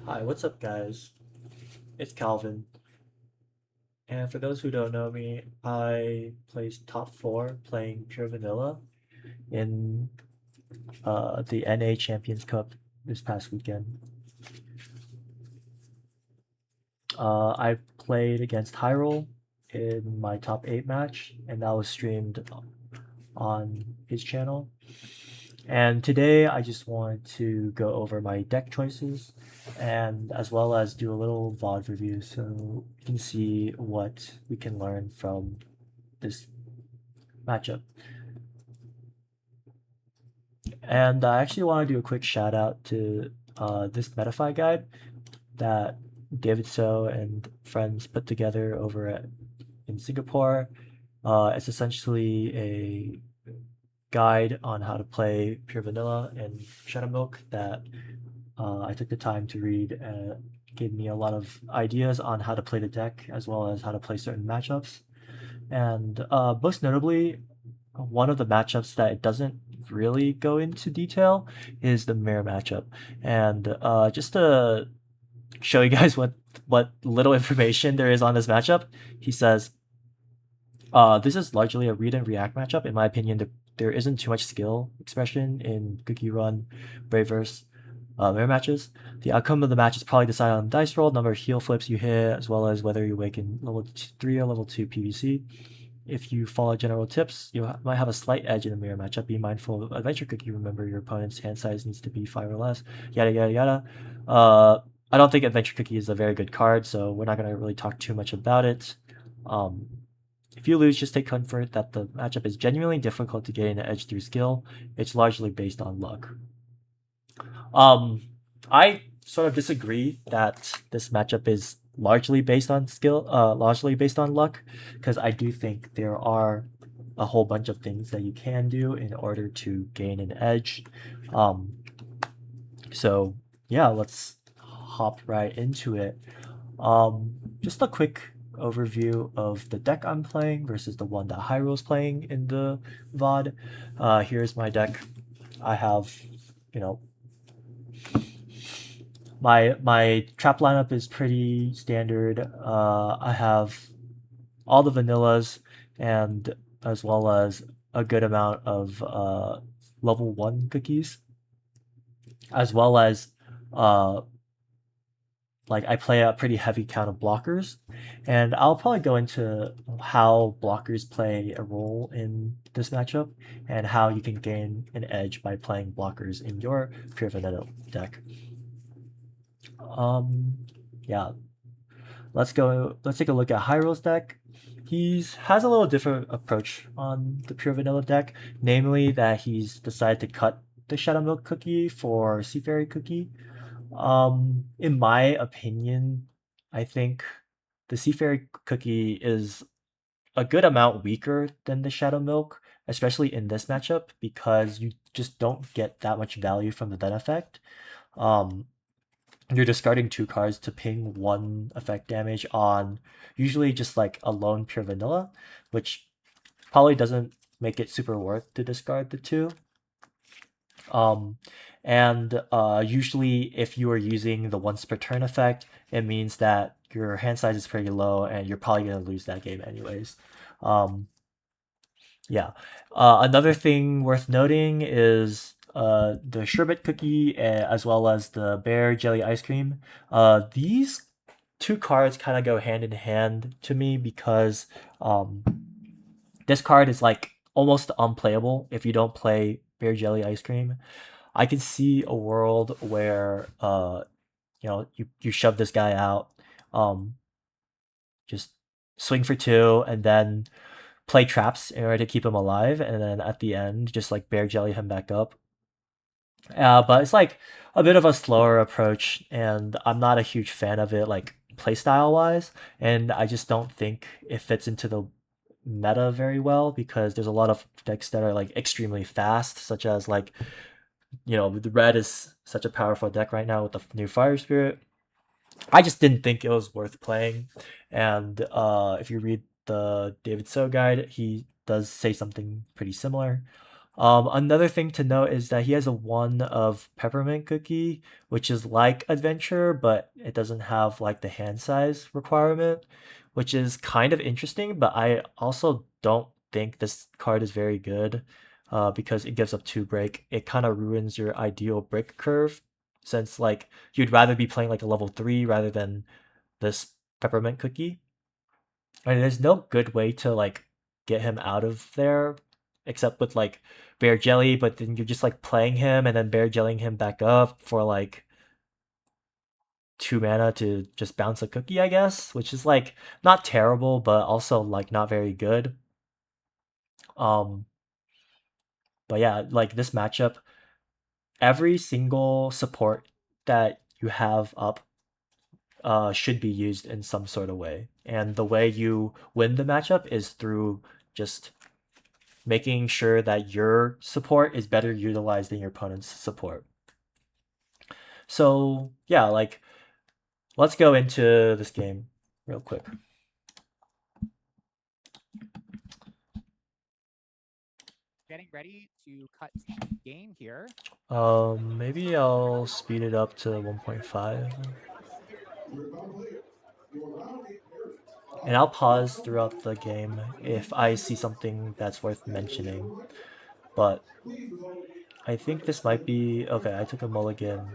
Hi, what's up, guys? It's Calvin. And for those who don't know me, I placed top four playing Pure Vanilla in the NA Champions Cup this past weekend. I played against Hyrule in my top eight match, and that was streamed on his channel. And today I just want to go over my deck choices and as well as do a little VOD review so you can see what we can learn from this matchup. And I actually want to do a quick shout out to this Metafy guide that David So and friends put together in Singapore. It's essentially a guide on how to play Pure Vanilla and Shadow Milk that I took the time to read and gave me a lot of ideas on how to play the deck as well as how to play certain matchups. And most notably, one of the matchups that it doesn't really go into detail is the mirror matchup. And just to show you guys what little information there is on this matchup, he says, this is largely a read and react matchup. In my opinion, there isn't too much skill expression in CookieRun, Braverse, mirror matches. The outcome of the match is probably decided on dice roll, number of heel flips you hit, as well as whether you wake in level 3 or level 2 PVC. If you follow general tips, you might have a slight edge in the mirror matchup. Be mindful of Adventure Cookie. Remember your opponent's hand size needs to be 5 or less. Yada, yada, yada. I don't think Adventure Cookie is a very good card, so we're not going to really talk too much about it. Um, if you lose, just take comfort that the matchup is genuinely difficult to gain an edge through skill. It's largely based on luck. Um, I sort of disagree that this matchup is largely based on skill, largely based on luck, because I do think there are a whole bunch of things that you can do in order to gain an edge. Um, so yeah, let's hop right into it. Just a quick overview of the deck I'm playing versus the one that Hyrule's playing in the VOD. Here's my deck. I have, you know, my trap lineup is pretty standard. I have all the vanillas and as well as a good amount of level 1 cookies, as well as uh, like I play a pretty heavy count of blockers, and I'll probably go into how blockers play a role in this matchup and how you can gain an edge by playing blockers in your pure vanilla deck. Um, yeah, let's go. Let's take a look at Hyrule's deck. He has a little different approach on the pure vanilla deck, namely that he's decided to cut the Shadow Milk cookie for Sea Fairy cookie. In my opinion, I think the Sea Fairy cookie is a good amount weaker than the Shadow Milk, especially in this matchup because you just don't get that much value from the then effect. Um, you're discarding two cards to ping one effect damage on usually just like a lone pure vanilla, which probably doesn't make it super worth to discard the two. Um, and usually, if you are using the once per turn effect, it means that your hand size is pretty low and you're probably going to lose that game anyways. Um, yeah. Another thing worth noting is the sherbet cookie as well as the bear jelly ice cream. These two cards kind of go hand in hand to me because um, this card is like almost unplayable if you don't play bear jelly ice cream. I can see a world where you shove this guy out, um, just swing for two, and then play traps in order to keep him alive, and then at the end, just like bear jelly him back up. But it's like a bit of a slower approach, and I'm not a huge fan of it, like playstyle wise, and I just don't think it fits into the meta very well because there's a lot of decks that are like extremely fast, such as like the red is such a powerful deck right now with the new Fire Spirit. I just didn't think it was worth playing. And if you read the David So guide, he does say something pretty similar. Another thing to note is that he has a one of peppermint cookie, which is like adventure, but it doesn't have like the hand size requirement, which is kind of interesting. But I also don't think this card is very good, because it gives up two break. It kind of ruins your ideal break curve, since like you'd rather be playing like a level three rather than this peppermint cookie. And there's no good way to like get him out of there except with like bear jelly, but then you're just like playing him and then bear jellying him back up for like two mana to just bounce a cookie, I guess, which is like not terrible, but also like not very good. Um, but yeah, like this matchup, every single support that you have up should be used in some sort of way. And the way you win the matchup is through just making sure that your support is better utilized than your opponent's support. So yeah, like let's go into this game real quick. Getting ready to cut game here. Maybe I'll speed it up to 1.5. And I'll pause throughout the game if I see something that's worth mentioning. But I think this might be okay. I took a mulligan.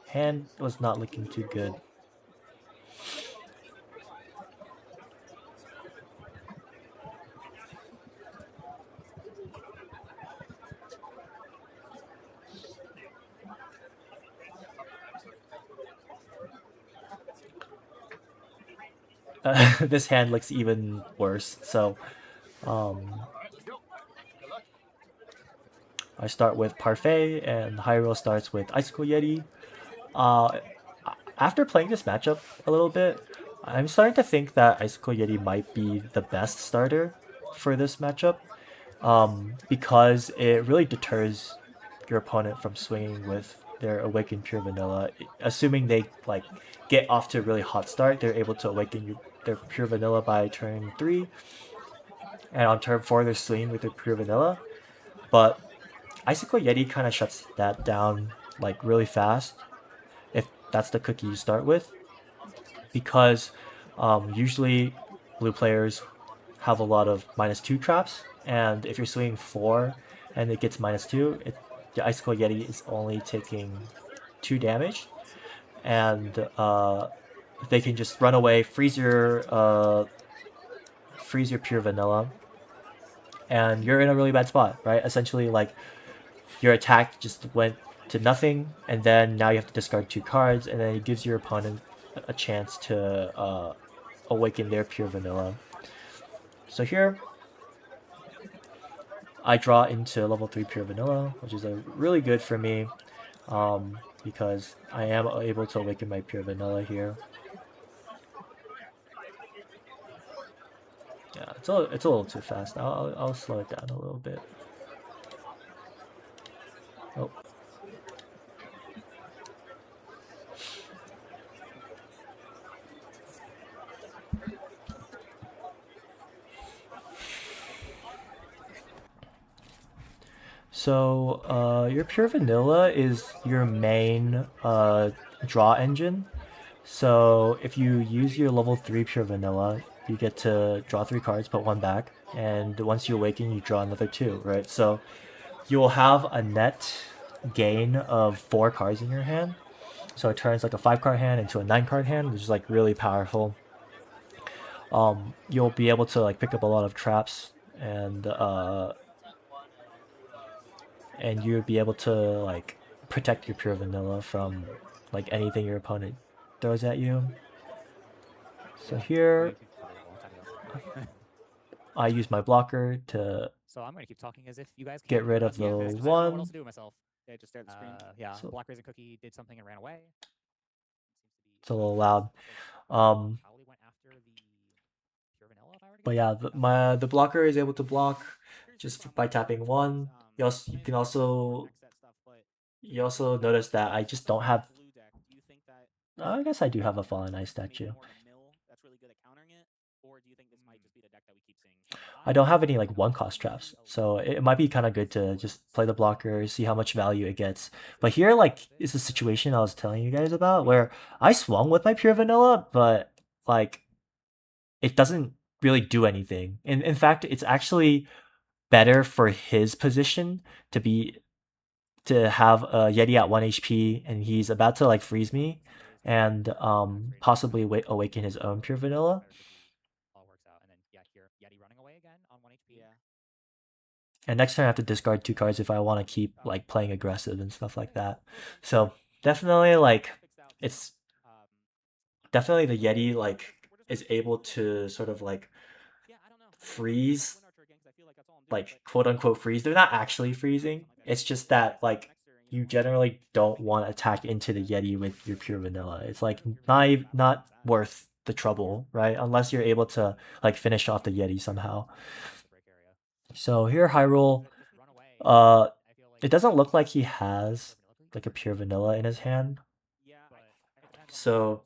Hand was not looking too good. This hand looks even worse. So, um, I start with Parfait, and Hyrule starts with Icicle Yeti. Uh, After playing this matchup a little bit, I'm starting to think that Icicle Yeti might be the best starter for this matchup, because it really deters your opponent from swinging with their Awakened Pure Vanilla. Assuming they like get off to a really hot start, they're able to awaken their Pure Vanilla by turn 3, and on turn 4 they're swinging with their Pure Vanilla. But Icicle Yeti kind of shuts that down like really fast if that's the cookie you start with, because usually blue players have a lot of -2 traps, and if you're swinging 4 and it gets -2, the Icicle Yeti is only taking 2 damage, and they can just run away, freeze your pure vanilla, and you're in a really bad spot, right? Essentially, like your attack just went to nothing, and then now you have to discard 2 cards, and then it gives your opponent a chance to awaken their pure vanilla. So here, I draw into level 3 pure vanilla, which is really good for me, because I am able to awaken my pure vanilla here. Yeah, it's a little too fast. I'll slow it down a little bit. Oh. So, your pure vanilla is your main draw engine. So, if you use your level 3 pure vanilla, you get to draw 3 cards, put 1 back, and once you awaken, you draw another 2, right? So, you will have a net gain of 4 cards in your hand. So, it turns like a 5 card hand into a 9 card hand, which is like really powerful. You'll be able to like pick up a lot of traps, and you'll be able to like protect your pure vanilla from like anything your opponent throws at you. So here I use my blocker to So I'm gonna keep talking as if you guys get can't hear rid of us. the Yeah, I don't know what else one. to do with myself. Yeah, just start the screen. Yeah, So Black Raisin Cookie did something and ran away. it's a little loud. Probably went after the pure vanilla if I were to But guess. yeah, the blocker is able to block just by tapping one. You can also notice that I just don't have. I guess I do have a Fallen Ice statue. That's really good at countering it, Or do you think this might just be the deck that we keep seeing? I don't have any like one cost traps, so it might be kind of good to just play the blocker, see how much value it gets. But here, like, is the situation I was telling you guys about where I swung with my pure vanilla, but like, it doesn't really do anything. In fact, it's actually better for his position to have a Yeti at 1 HP and he's about to like freeze me and possibly awaken his own pure vanilla. All works out, and then yeah, here Yeti running away again on 1 HP. Yeah. And next turn I have to discard 2 cards if I want to keep like playing aggressive and stuff like that. So definitely like it's definitely the Yeti like is able to sort of like freeze, like quote unquote freeze. They're not actually freezing. It's just that like you generally don't want to attack into the Yeti with your pure vanilla. It's like not worth the trouble, right? Unless you're able to like finish off the Yeti somehow. So here Hyrule, it doesn't look like he has like a pure vanilla in his hand. So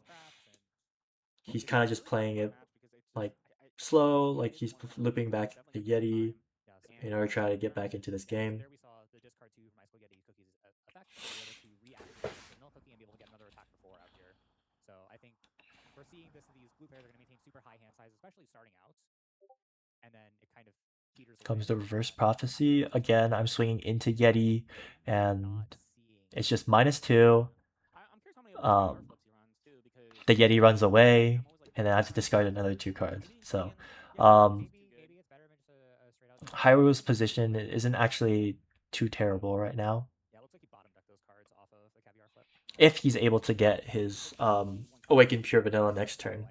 he's kind of just playing it like slow, like he's looping back the Yeti in order to try to get back into this game. There we saw the discard 2 from Ice Cold Yeti Cookie's effect, be able to reactivate the vanilla cookie and be able to get another attack before out here. So I think we're seeing this. These blue pairs are going to maintain super high hand size, especially starting out, and then it kind of peters away. Comes the reverse prophecy again. I'm swinging into Yeti, and it's just -2. I'm curious how many of those flips he runs too, because The Yeti runs away, and then I have to discard another 2 cards. So, maybe it's better than just a straight out. Hyrule's position isn't actually too terrible right now. Yeah, it looks like he bottom decked those cards off of the caviar flip. If he's able to get his Awakened Pure Vanilla next turn.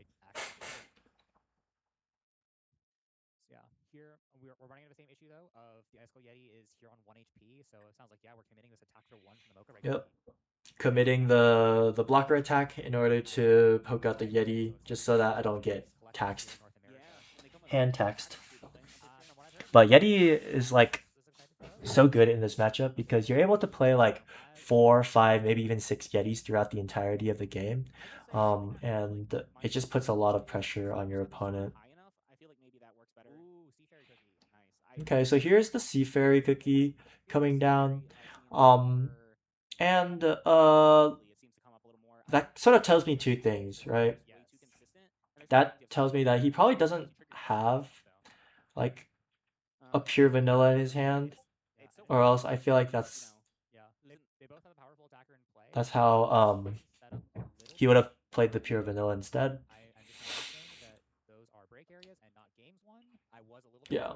Yeah, here we're running into the same issue though of the Ice Cold Yeti is here on 1 HP, so it sounds like yeah, we're committing this attack for 1 from the Mocha right Yep. Committing the blocker attack in order to poke out the Yeti just so that I don't get taxed. Hand taxed. But Yeti is like so good in this matchup because you're able to play like 4, 5, maybe even 6 Yetis throughout the entirety of the game. And it just puts a lot of pressure on your opponent. Okay, so here's the Sea Fairy cookie coming down. And that sort of tells me 2 things, right? That tells me that he probably doesn't have like a pure vanilla in his hand, or else I feel like that's how he would have played the pure vanilla instead. Yeah.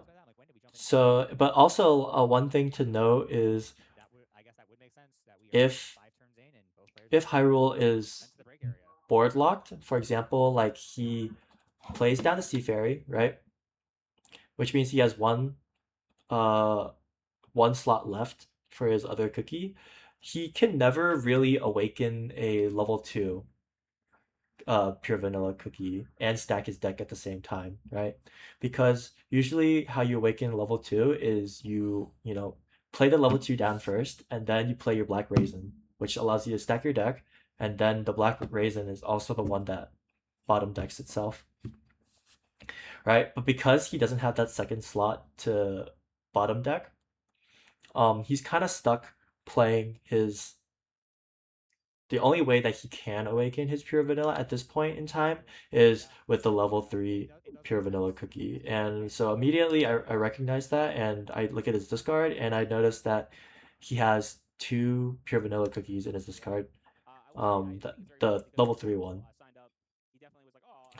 So, but also one thing to note is if Hyrule is board locked, for example, like he plays down the Sea Fairy, right? Which means he has one slot left for his other cookie. He can never really awaken a level 2 pure vanilla cookie and stack his deck at the same time, right? Because usually how you awaken level 2 is you know, play the level 2 down first, and then you play your black raisin, which allows you to stack your deck, and then the black raisin is also the one that bottom decks itself. Right? But because he doesn't have that second slot to bottom deck, he's kind of stuck playing the only way that he can awaken his pure vanilla at this point in time is with the level 3 pure vanilla cookie. And so immediately I recognize that, and I look at his discard, and I notice that he has 2 pure vanilla cookies in his discard. The level 3 one.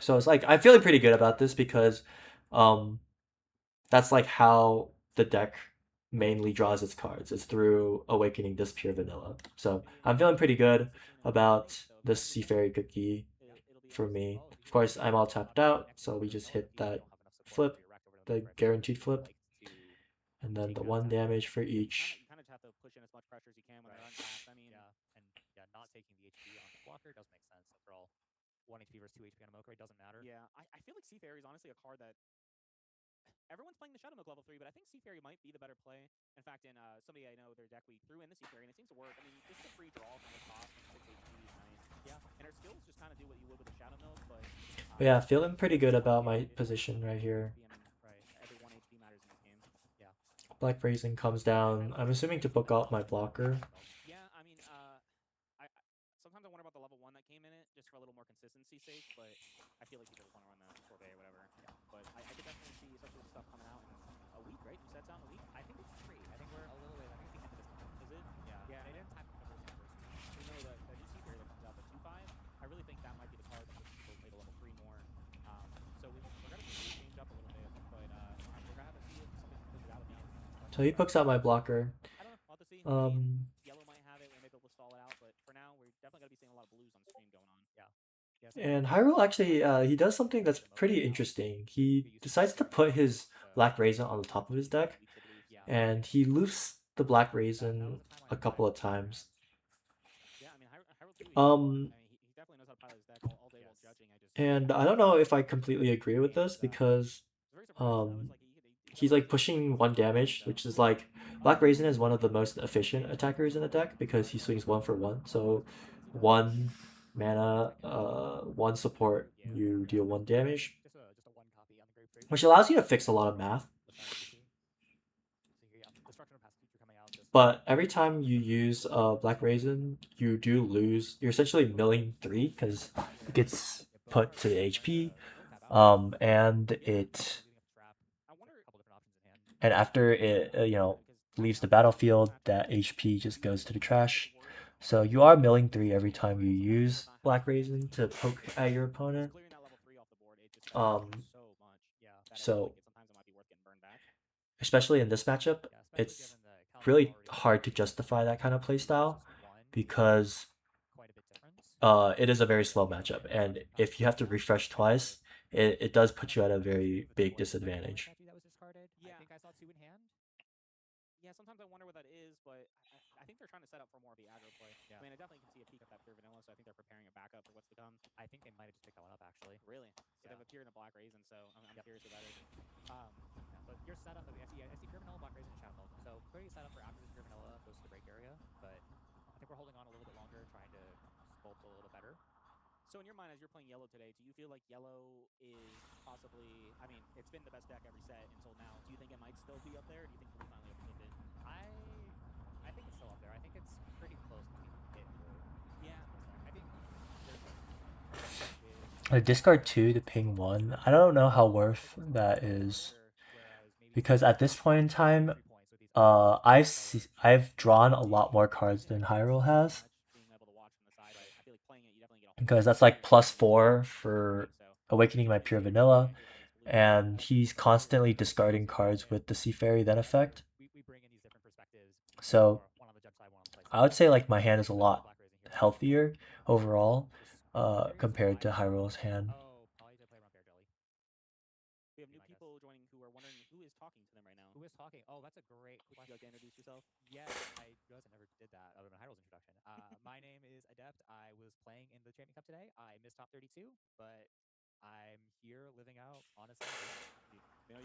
So it's like I'm feeling pretty good about this because that's like how the deck mainly draws its cards. It's through awakening this pure vanilla. So I'm feeling pretty good about this Sea Fairy cookie for me. Of course, I'm all tapped out, so we just hit that flip, the guaranteed flip, and then the 1 damage for each. You kind of have to push in as much pressure as you can when they're untapped. I mean, and not taking the HP on the blocker does make sense. After all, 1 HP versus 2 HP on a Mocha doesn't matter. Yeah, I feel like Sea Fairy is honestly a card that everyone's playing the Shadow Milk level 3, but I think Sea Fairy might be the better play. In fact, in somebody I know, their deck, we threw in the Sea Fairy, and it seems to work. I mean, this is a free draw from the top, 6 HP, nice. Yeah, and her skills just kind of do what you would with the Shadow Milk, but But yeah, feeling pretty good It's about my complicated. position right One here. HP, I mean, right? Every one HP matters in this game. Yeah. Black Raisin comes I down. don't I'm think it's assuming to actually book that out much my of a difference blocker. though. Yeah, I mean, I sometimes I wonder about the level one that came in it just for a little more consistency sake, but I feel like you just want to run the sorbet or whatever. Yeah. But I could definitely see, especially with stuff coming out in a week, right? New sets out in a week. I think it's 3. I think we're a little late. I think it's the end of this month. Is it? Yeah. Yeah, They and didn't time the first anniversary. you know the new Sea Fairy that comes out, the 2.5. I really think that might be the card that pushes people to play the level 3 more. So we're gonna see blue change up a little bit, but we're gonna have to see if something pushes out of the So he books out my blocker. I don't know. We'll have to see. I mean, Um, yellow might have it. We may be able to stall it out, but for now, we're definitely gonna be seeing a lot of blues on stream going on. Yeah. Yeah, so and I Hyrule think actually, he does something that's pretty interesting. He decides to put his Black Raisin on the top of his deck, yeah. and he loofs the Black That was Raisin the timeline a of the couple deck. of times. Yeah, I mean, Hyrule 2, Um, I mean, he definitely knows how to pilot his deck all day while Yes. judging. I just, and I don't know if I completely agree with this And because was very surprised. I was um, like, he he's definitely like knows his pushing strengths one and weaknesses. damage, which is like Black Raisin is one of the most efficient attackers in the deck because he swings 1 for 1. So one mana, one support, you deal 1 damage, just a 1 copy on the Grave Freight. which allows you to fix a lot of math. The Fire Sticky. So yeah, Destruction of Past Future coming out just But every time you use Black Raisin, you do lose. You're essentially milling 3 because it gets put to the HP, and it using a trap. I wonder. A couple different options in hand. and after it leaves the battlefield, that HP just goes to the trash. So you are milling 3 every time you use Black Raisin to poke at your opponent. Clearing that level 3 off the board, it just Um, benefits you so much. Yeah, that I feel so like sometimes it might be worth getting burned back. especially in this matchup, Yeah, especially it's given the really hard to justify that kind of playstyle because quite a bit difference. it is a very slow matchup, and if you have to refresh twice, it does put you at a very big disadvantage. That was discarded. Yeah. I think I saw 2 in hand. Yeah, sometimes I wonder what that is, but I think they're trying to set up for more of the aggro play. Yeah. I mean, I definitely can see a peek of that pure vanilla, so I think they're preparing a backup for what's to come. I think they might have just picked that one up actually. Really? So Yeah. they've appeared in a black raisin, so I'm curious about it. Yeah, but your setup, I see pure vanilla, black raisin, and shadow milk. So pretty setup for after this pure vanilla goes to the break area, but I think we're holding on a little bit longer, trying to sculpt a little better. So in your mind, as you're playing yellow today, do you feel like yellow is possibly? I mean, it's been the best deck every set until now. Do you think it might still be up there? Or do you think we finally overtook it? I think it's still up there. I think it's pretty close between it and blue. Yeah, I think there's Discard 2 to ping 1. I don't know how worth that is because at this point in time, I've drawn a lot more cards than Hyrule has. being able to watch from the side, right? I feel like playing it, you definitely get a Because that's like +4 for awakening my pure vanilla, and he's constantly discarding cards with the Sea Fairy then effect. we bring in these different perspectives. So One on the judge side, one on the play I would say like my hand is a lot healthier overall compared to Hyrule's hand. Oh, probably to play around Bear Jelly. We have new people joining who are wondering who is talking to them right now. Who is talking? Oh, that's a great Would question. you like to introduce yourself? Yes, I realized I never did that other than Hyrule's introduction. My name is Adept. I was playing in the Champion Cup today. I missed top 32, but I'm here living out honestly.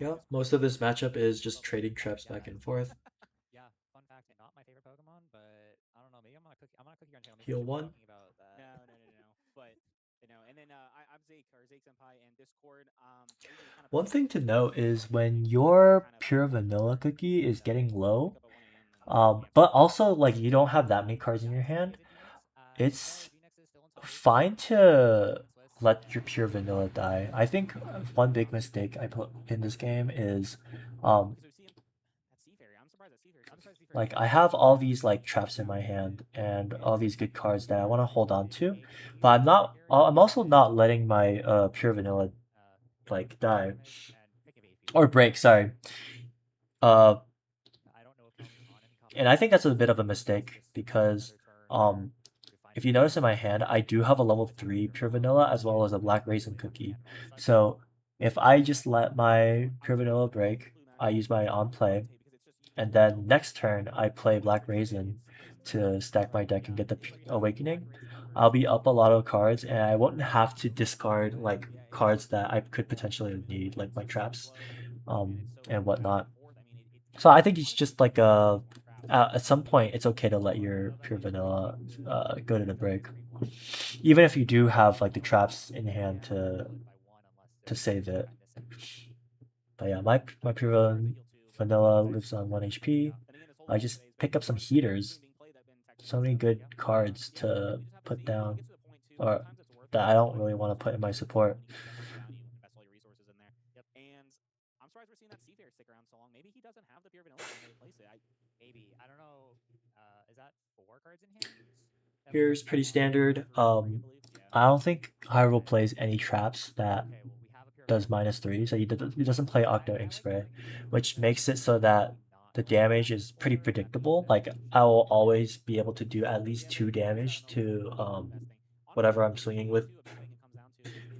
Yeah, most of this matchup is just trading traps back and forth. Yeah, fun fact, not my favorite Pokemon, but I don't know. Maybe I'm on a CookieRun channel. Maybe Heal I should be 1. talking about that. No. But and then I'm Zake or Zake Senpai and Discord. One thing to note is when your pure vanilla cookie is getting low, but also like you don't have that many cards in your hand, it's fine to let your pure vanilla die. I think one big mistake I put in this game is like I have all these like traps in my hand and all these good cards that I want to hold on to, but I'm also not letting my pure vanilla like die or break, sorry. Uh and I think that's a bit of a mistake because if you notice in my hand, I do have a level 3 pure vanilla as well as a black raisin cookie. So if I just let my pure vanilla break, I use my on play, and then next turn I play black raisin to stack my deck and get the awakening, I'll be up a lot of cards and I won't have to discard like cards that I could potentially need, like my traps and whatnot. So I think it's just like at some point it's okay to let your pure vanilla go to the break, even if you do have like the traps in hand to to save it. I miss it. But yeah, my pure vanilla lives on 1 HP. I just pick up some heaters. So many good cards to put down, or that I don't really want to put in my support. When you get Death Knight down, you invest all your resources in there. Yep. And I'm surprised we're seeing that Seafarer stick around so long. Maybe he doesn't have the pure vanilla to replace it. Maybe. I don't know. Is that 4 cards in hand? Here's pretty standard. I don't think Hyrule plays any traps that Okay, well, we have a pure does vanilla. -3, so he doesn't play Octo Ink Spray, which makes it so that the damage is pretty predictable. Like I will always be able to do at least 2 damage to whatever I'm swinging with,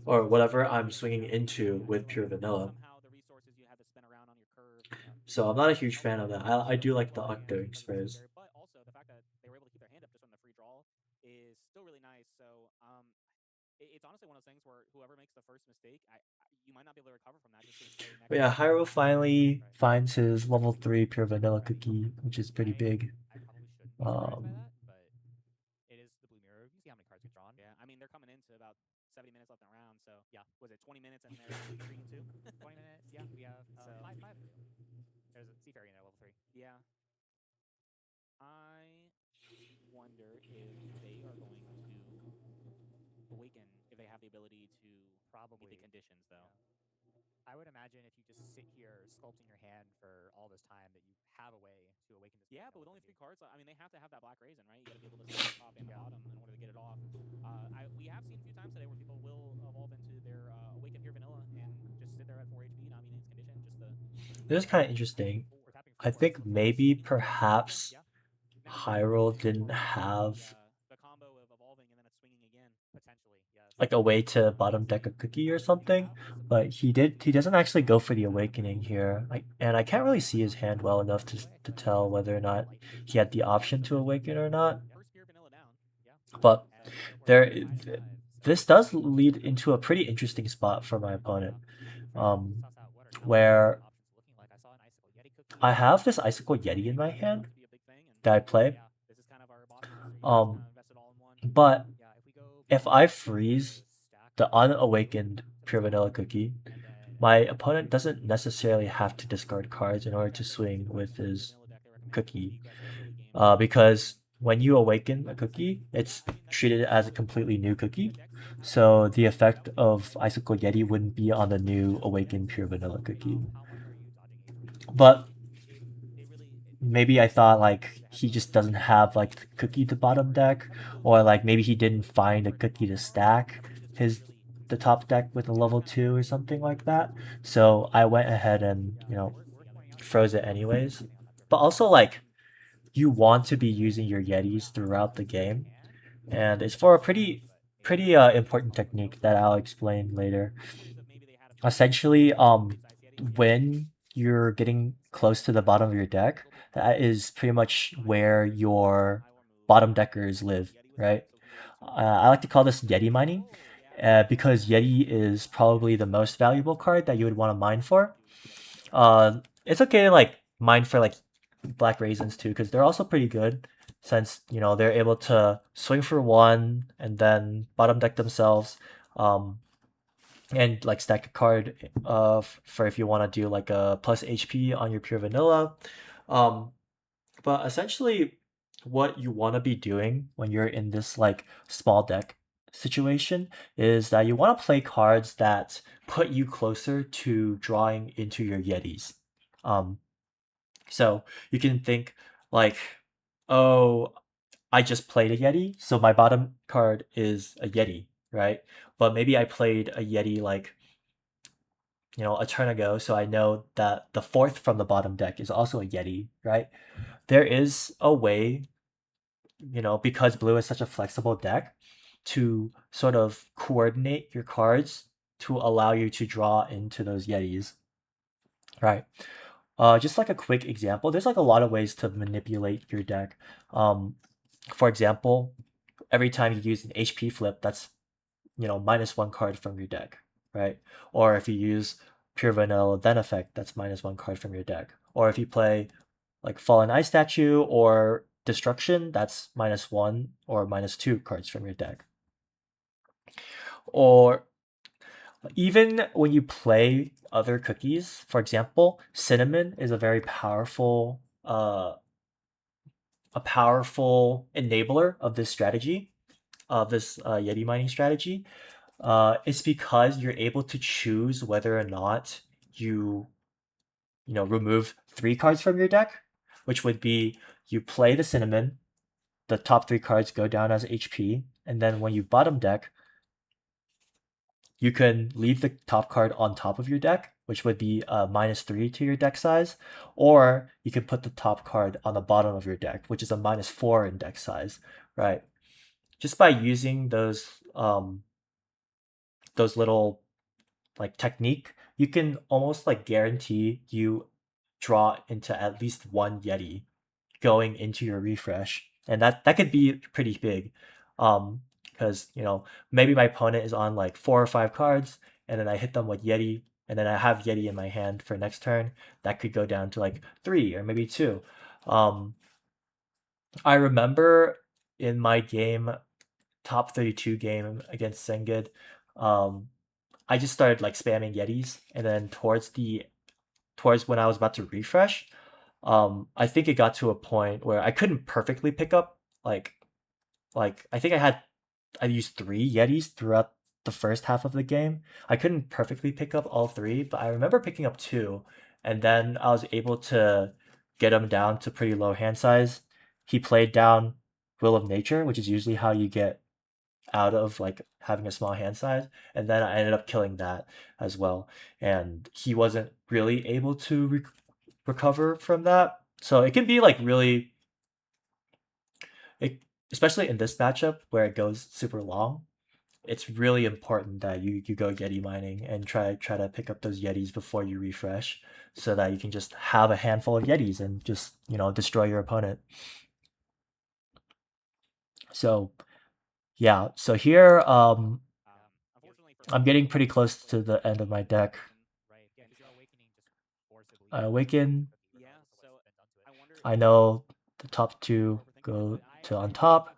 or whatever I'm swinging into with pure vanilla. Somehow the resources you had to spin around on your curve. So I'm not a huge fan of that. I do like the Octo Ink Sprays. But also the fact that they were able to keep their hand up just from the free draw is still really nice. So it's honestly one of those things where whoever makes the first mistake, you might not be able to recover from that. Just But yeah, Hyrule finally finds his level 3 pure vanilla cookie, which is pretty big. I probably shouldn't be surprised by Um, that, but it is the blue mirror. You see how many cards get drawn? Yeah, I mean they're coming into about 70 minutes left in the round. So yeah, was it 20 minutes and they're green too? 20 minutes. Yeah, we have 5-5 for you. There's a Seafarer in there, level 3. Yeah. I wonder if they are going to awaken if they have the ability to Probably meet the conditions though. I would imagine if you just sit here sculpting your hand for all this time that you have a way to awaken this. Yeah, but with only 3 cards, I mean they have to have that black raisin, right? You got to be able to see the top and the bottom in order to get it off. We have seen a few times today where people will evolve into their awaken pure vanilla and just sit there at 4 HP, not meeting its condition. Just the. this is kind of interesting. I think maybe perhaps Hyrule didn't have the combo of evolving and then it's swinging again. Potentially, yes. like a way to bottom deck a cookie or something, but he doesn't actually go for the awakening here. And I can't really see his hand well enough to tell whether or not he had the option to awaken or not. But this does lead into a pretty interesting spot for my opponent, where I have this Icicle Yeti in my hand that I play. But if I freeze the unawakened pure vanilla cookie, my opponent doesn't necessarily have to discard cards in order to swing with his cookie, because when you awaken a cookie, it's treated as a completely new cookie. So the effect of Icicle Yeti wouldn't be on the new awakened pure vanilla cookie. But maybe I thought like he just doesn't have like the cookie to bottom deck, or like maybe he didn't find a cookie to stack the top deck with a level 2 or something like that. So I went ahead and froze it anyways. But also like you want to be using your Yetis throughout the game, and it's for a pretty important technique that I'll explain later. Essentially, when you're getting close to the bottom of your deck, that is pretty much where your bottom deckers live, right? I like to call this Yeti mining, because Yeti is probably the most valuable card that you would want to mine for. It's okay to like mine for like black raisins too, because they're also pretty good, since they're able to swing for 1 and then bottom deck themselves, and like stack a card for if you want to do like a plus HP on your pure vanilla. But essentially what you want to be doing when you're in this like small deck situation is that you want to play cards that put you closer to drawing into your Yetis. So you can think like, oh, I just played a Yeti, so my bottom card is a Yeti, right? But maybe I played a Yeti like a turn ago, so I know that the 4th from the bottom deck is also a Yeti, right? There is a way, because blue is such a flexible deck, to sort of coordinate your cards to allow you to draw into those Yetis, right? Just like a quick example, there's like a lot of ways to manipulate your deck. For example, every time you use an HP flip, that's -1 card from your deck, right? Or if you use pure vanilla then effect, that's -1 card from your deck. Or if you play like Fallen Ice Statue or Destruction, that's -1 or -2 cards from your deck. Or even when you play other cookies, for example, cinnamon is a powerful enabler of this strategy, of this Yeti mining strategy. It's because you're able to choose whether or not you remove 3 cards from your deck, which would be you play the cinnamon, the top 3 cards go down as HP, and then when you bottom deck, you can leave the top card on top of your deck, which would be -3 to your deck size, or you can put the top card on the bottom of your deck, which is a -4 in deck size, right? Just by using those little like technique, you can almost like guarantee you draw into at least one Yeti going into your refresh, and that could be pretty big, because maybe my opponent is on like 4 or 5 cards, and then I hit them with Yeti, and then I have Yeti in my hand for next turn. That could go down to like 3 or maybe 2. I remember in my top 32 game against Sengid, um, I just started like spamming Yetis, and then towards when I was about to refresh, I think it got to a point where I couldn't perfectly pick up like I think I used 3 Yetis throughout the first half of the game. I couldn't perfectly pick up all 3, but I remember picking up 2, and then I was able to get him down to pretty low hand size. He played down Will of Nature, which is usually how you get out of like having a small hand size, and then I ended up killing that as well. And he wasn't really able to recover from that. So it can be like really, it, especially in this matchup where it goes super long. It's really important that you go Yeti mining and try to pick up those Yetis before you refresh, so that you can just have a handful of Yetis and just destroy your opponent. So yeah, so here Unfortunately for I'm getting pretty close to the end of my deck. Right. Yeah, because your awakening just forcibly I awaken. yeah, so I wonder I know the top 2 go to on top,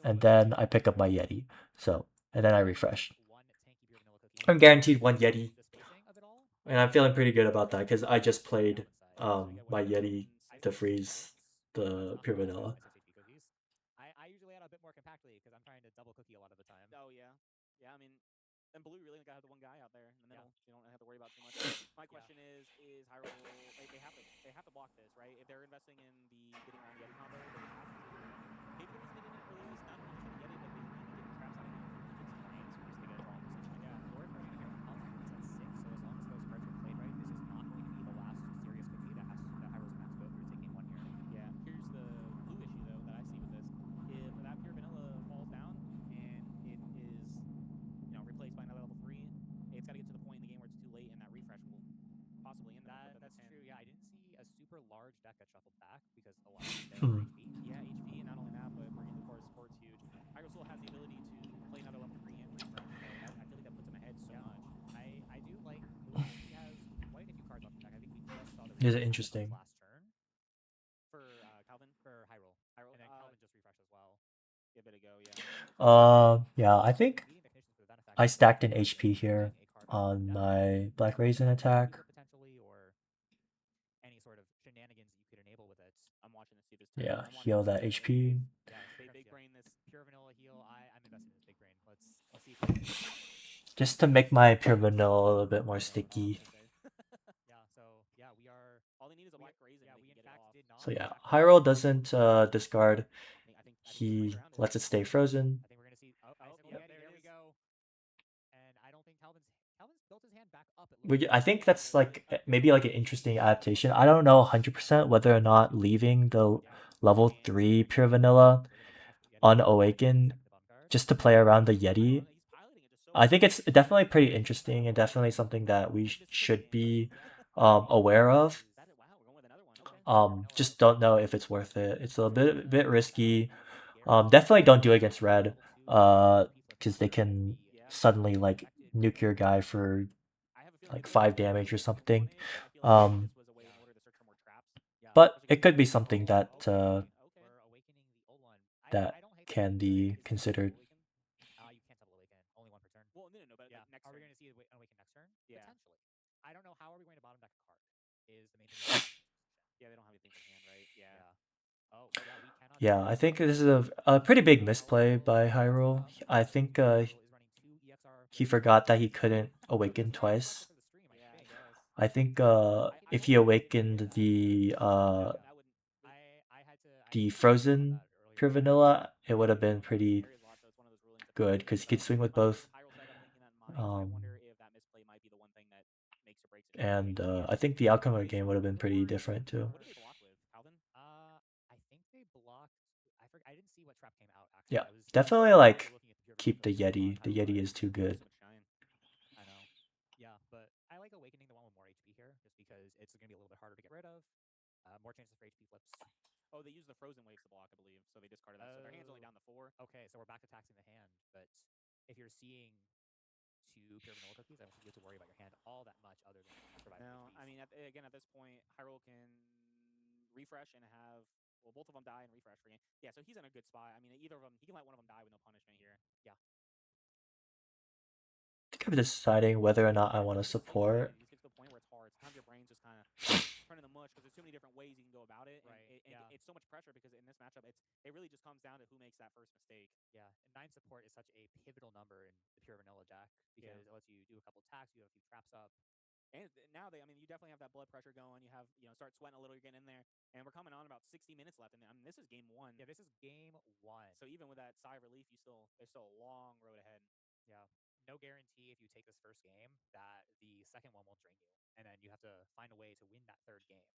and then I pick up my Yeti. So, and then I refresh. one tanky pure vanilla cookie. I'm guaranteed 1 Yeti, The spacing of it all, and I'm feeling pretty good about that because I just played balance side. my Yeti I to think freeze the pure vanilla. Cookies. I usually add a bit more compactly because I'm trying to double cookie a lot of the time. Oh yeah, yeah. I mean, and blue really got the one guy out there in the middle. You don't have to worry about too much. My question is Hyrule? They have to block this, right? If they're investing in the getting around Yeti combo, they have to. Maybe the reason they didn't early is not only just for the Yeti, but maybe getting traps out of here for Egypt's for answers to get a long decision. Yeah, Lord Guardian here up is at 6, so as long as those cards are played right, this is not going to be the last serious cookie that Hyro's gonna have to go through taking 1 here. Yeah. Here's the blue issue though that I see with this: if that pure vanilla falls down and it is replaced by another level 3, it's got to get to the point in the game where it's too late, and that refresh will possibly end up. That's true. Yeah, I didn't see a super large deck get shuffled back because a lot of it's there Hmm. for HP. Yeah, HP, and not only that, but bringing the core support's huge. Hyro still has the ability to play another level 3 and refresh, so I feel like that puts him ahead so much. I do like blue. He has quite a few cards left in deck. I think we just saw the Is it refresh on his interesting? last turn For Calvin, for Hyrule. Hyrule, And then Calvin just refreshed as well. give it a go. Yeah. Yeah, I think Leading technicians for the benefactor. I stacked an HP here A card on deck my Black Raisin attack. potentially, or any sort of shenanigans you could enable with it. I'm watching this see this. Yeah, I'm heal that HP. Yeah, Big brain this. pure vanilla heal. I'm invested in this big brain. Let's see if we can. Just to make my pure vanilla a little bit more sticky. Yeah. So yeah, we are. All they need is a black raisin. Yeah, They we can in get it fact off. did not. So yeah, Hyrule doesn't discard. I think He around it. lets it stay frozen. I think we're gonna see. Oh, yeah, there we go. And I don't think Calvin's built his hand back up. I think that's like maybe like an interesting adaptation. I don't know 100% whether or not leaving the level 3 pure vanilla unawakened just to play around the Yeti. I think it's definitely pretty interesting and definitely something that we should be aware of. Just don't know if it's worth it. It's a bit risky. Definitely don't do it against red, because they can suddenly like nuke your guy for like 5 damage or something. But it could be something that can be considered. You can't double awaken. Only one per turn. Well, no, but next Are we turn. going to see Awaken next turn? Yeah. Potentially. I don't know how are we going to bottom deck a card. Is the main thing. With this position. Yeah, they don't have anything from hand, right? Yeah. Oh yeah, we cannot. Yeah, I think this is a pretty big misplay by Hyrule. I think Hyrule is running 2 EXR. he forgot that he couldn't awaken twice. For the stream, Yeah, I think. guess. I think I if hope he they didn't awakened that. the That wouldn't. I had to the I had to comment on frozen that earlier. pure vanilla, it would have been It pretty varies a lot, so it's one of those rulings that good people because he think could swing with about. both. With Hyrule setup, thinking that in mind, I wonder if that misplay might be the one thing that makes or breaks it. And I think the outcome of the game would have been pretty different too. What did they block with, Calvin? I think they blocked. I didn't see what trap came out actually. Yeah, I was definitely like looking at the pure keep the vanilla Yeti. The Yeti is too good. So much shine. I know. Yeah, but I like awakening the one with more HP here, just because it's going to be a little bit harder to get rid of. More chances for HP flips. Oh, they used the frozen waves to block, I believe, so they discarded that. So their hand's only down to 4. Okay, so we're back to taxing the hand. But if you're seeing 2 pure vanilla cookies, I don't think you have to worry about your hand all that much, other than surviving. No, I mean, again, at this point, Hyrule can refresh and have both of them die and refresh for game. Yeah, so he's in a good spot. I mean, either of them, he can let one of them die with no punishment here. Yeah. I think I'm deciding whether or not I want to support. You get to the point where it's hard. Sometimes your brain's just kind of turning the mush because there's too many different ways you can go about it. Right. And it's so much pressure because in this matchup, it really just comes down to who makes that first mistake. Yeah, and 9 support is such a pivotal number in the pure vanilla deck because it lets you do a couple attacks, you have a few traps up. And now you definitely have that blood pressure going. You have, start sweating a little, you're getting in there. And we're coming on about 60 minutes left. And I mean, this is game 1. Yeah, this is game 1. So even with that sigh of relief, there's still a long road ahead. Yeah. No guarantee if you take this first game that the second one won't drain you. And then you have to find a way to win that third game.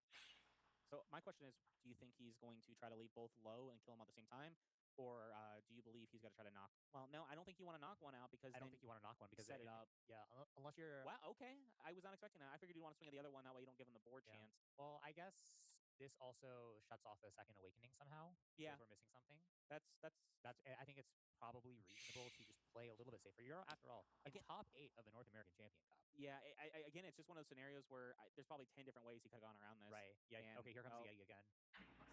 So my question is, do you think he's going to try to leave both low and kill them at the same time? Or do you believe he's going to try to knock? Well, no, I don't think you want to knock one out because I don't think you want to knock one because set it up. Yeah, unless you're. Wow, okay. I was not expecting that. I figured you'd want to swing at the other one. That way you don't give him the board chance. Well, I guess this also shuts off the second awakening somehow. Yeah, if we're missing something. that's. I think it's probably reasonable to just play a little bit safer. You're after all in top 8 of the North American Champion Cup. Yeah, again, it's just one of those scenarios where there's probably 10 different ways he could have gone around this. Right. Yeah. And, okay. Here comes the Yeti again.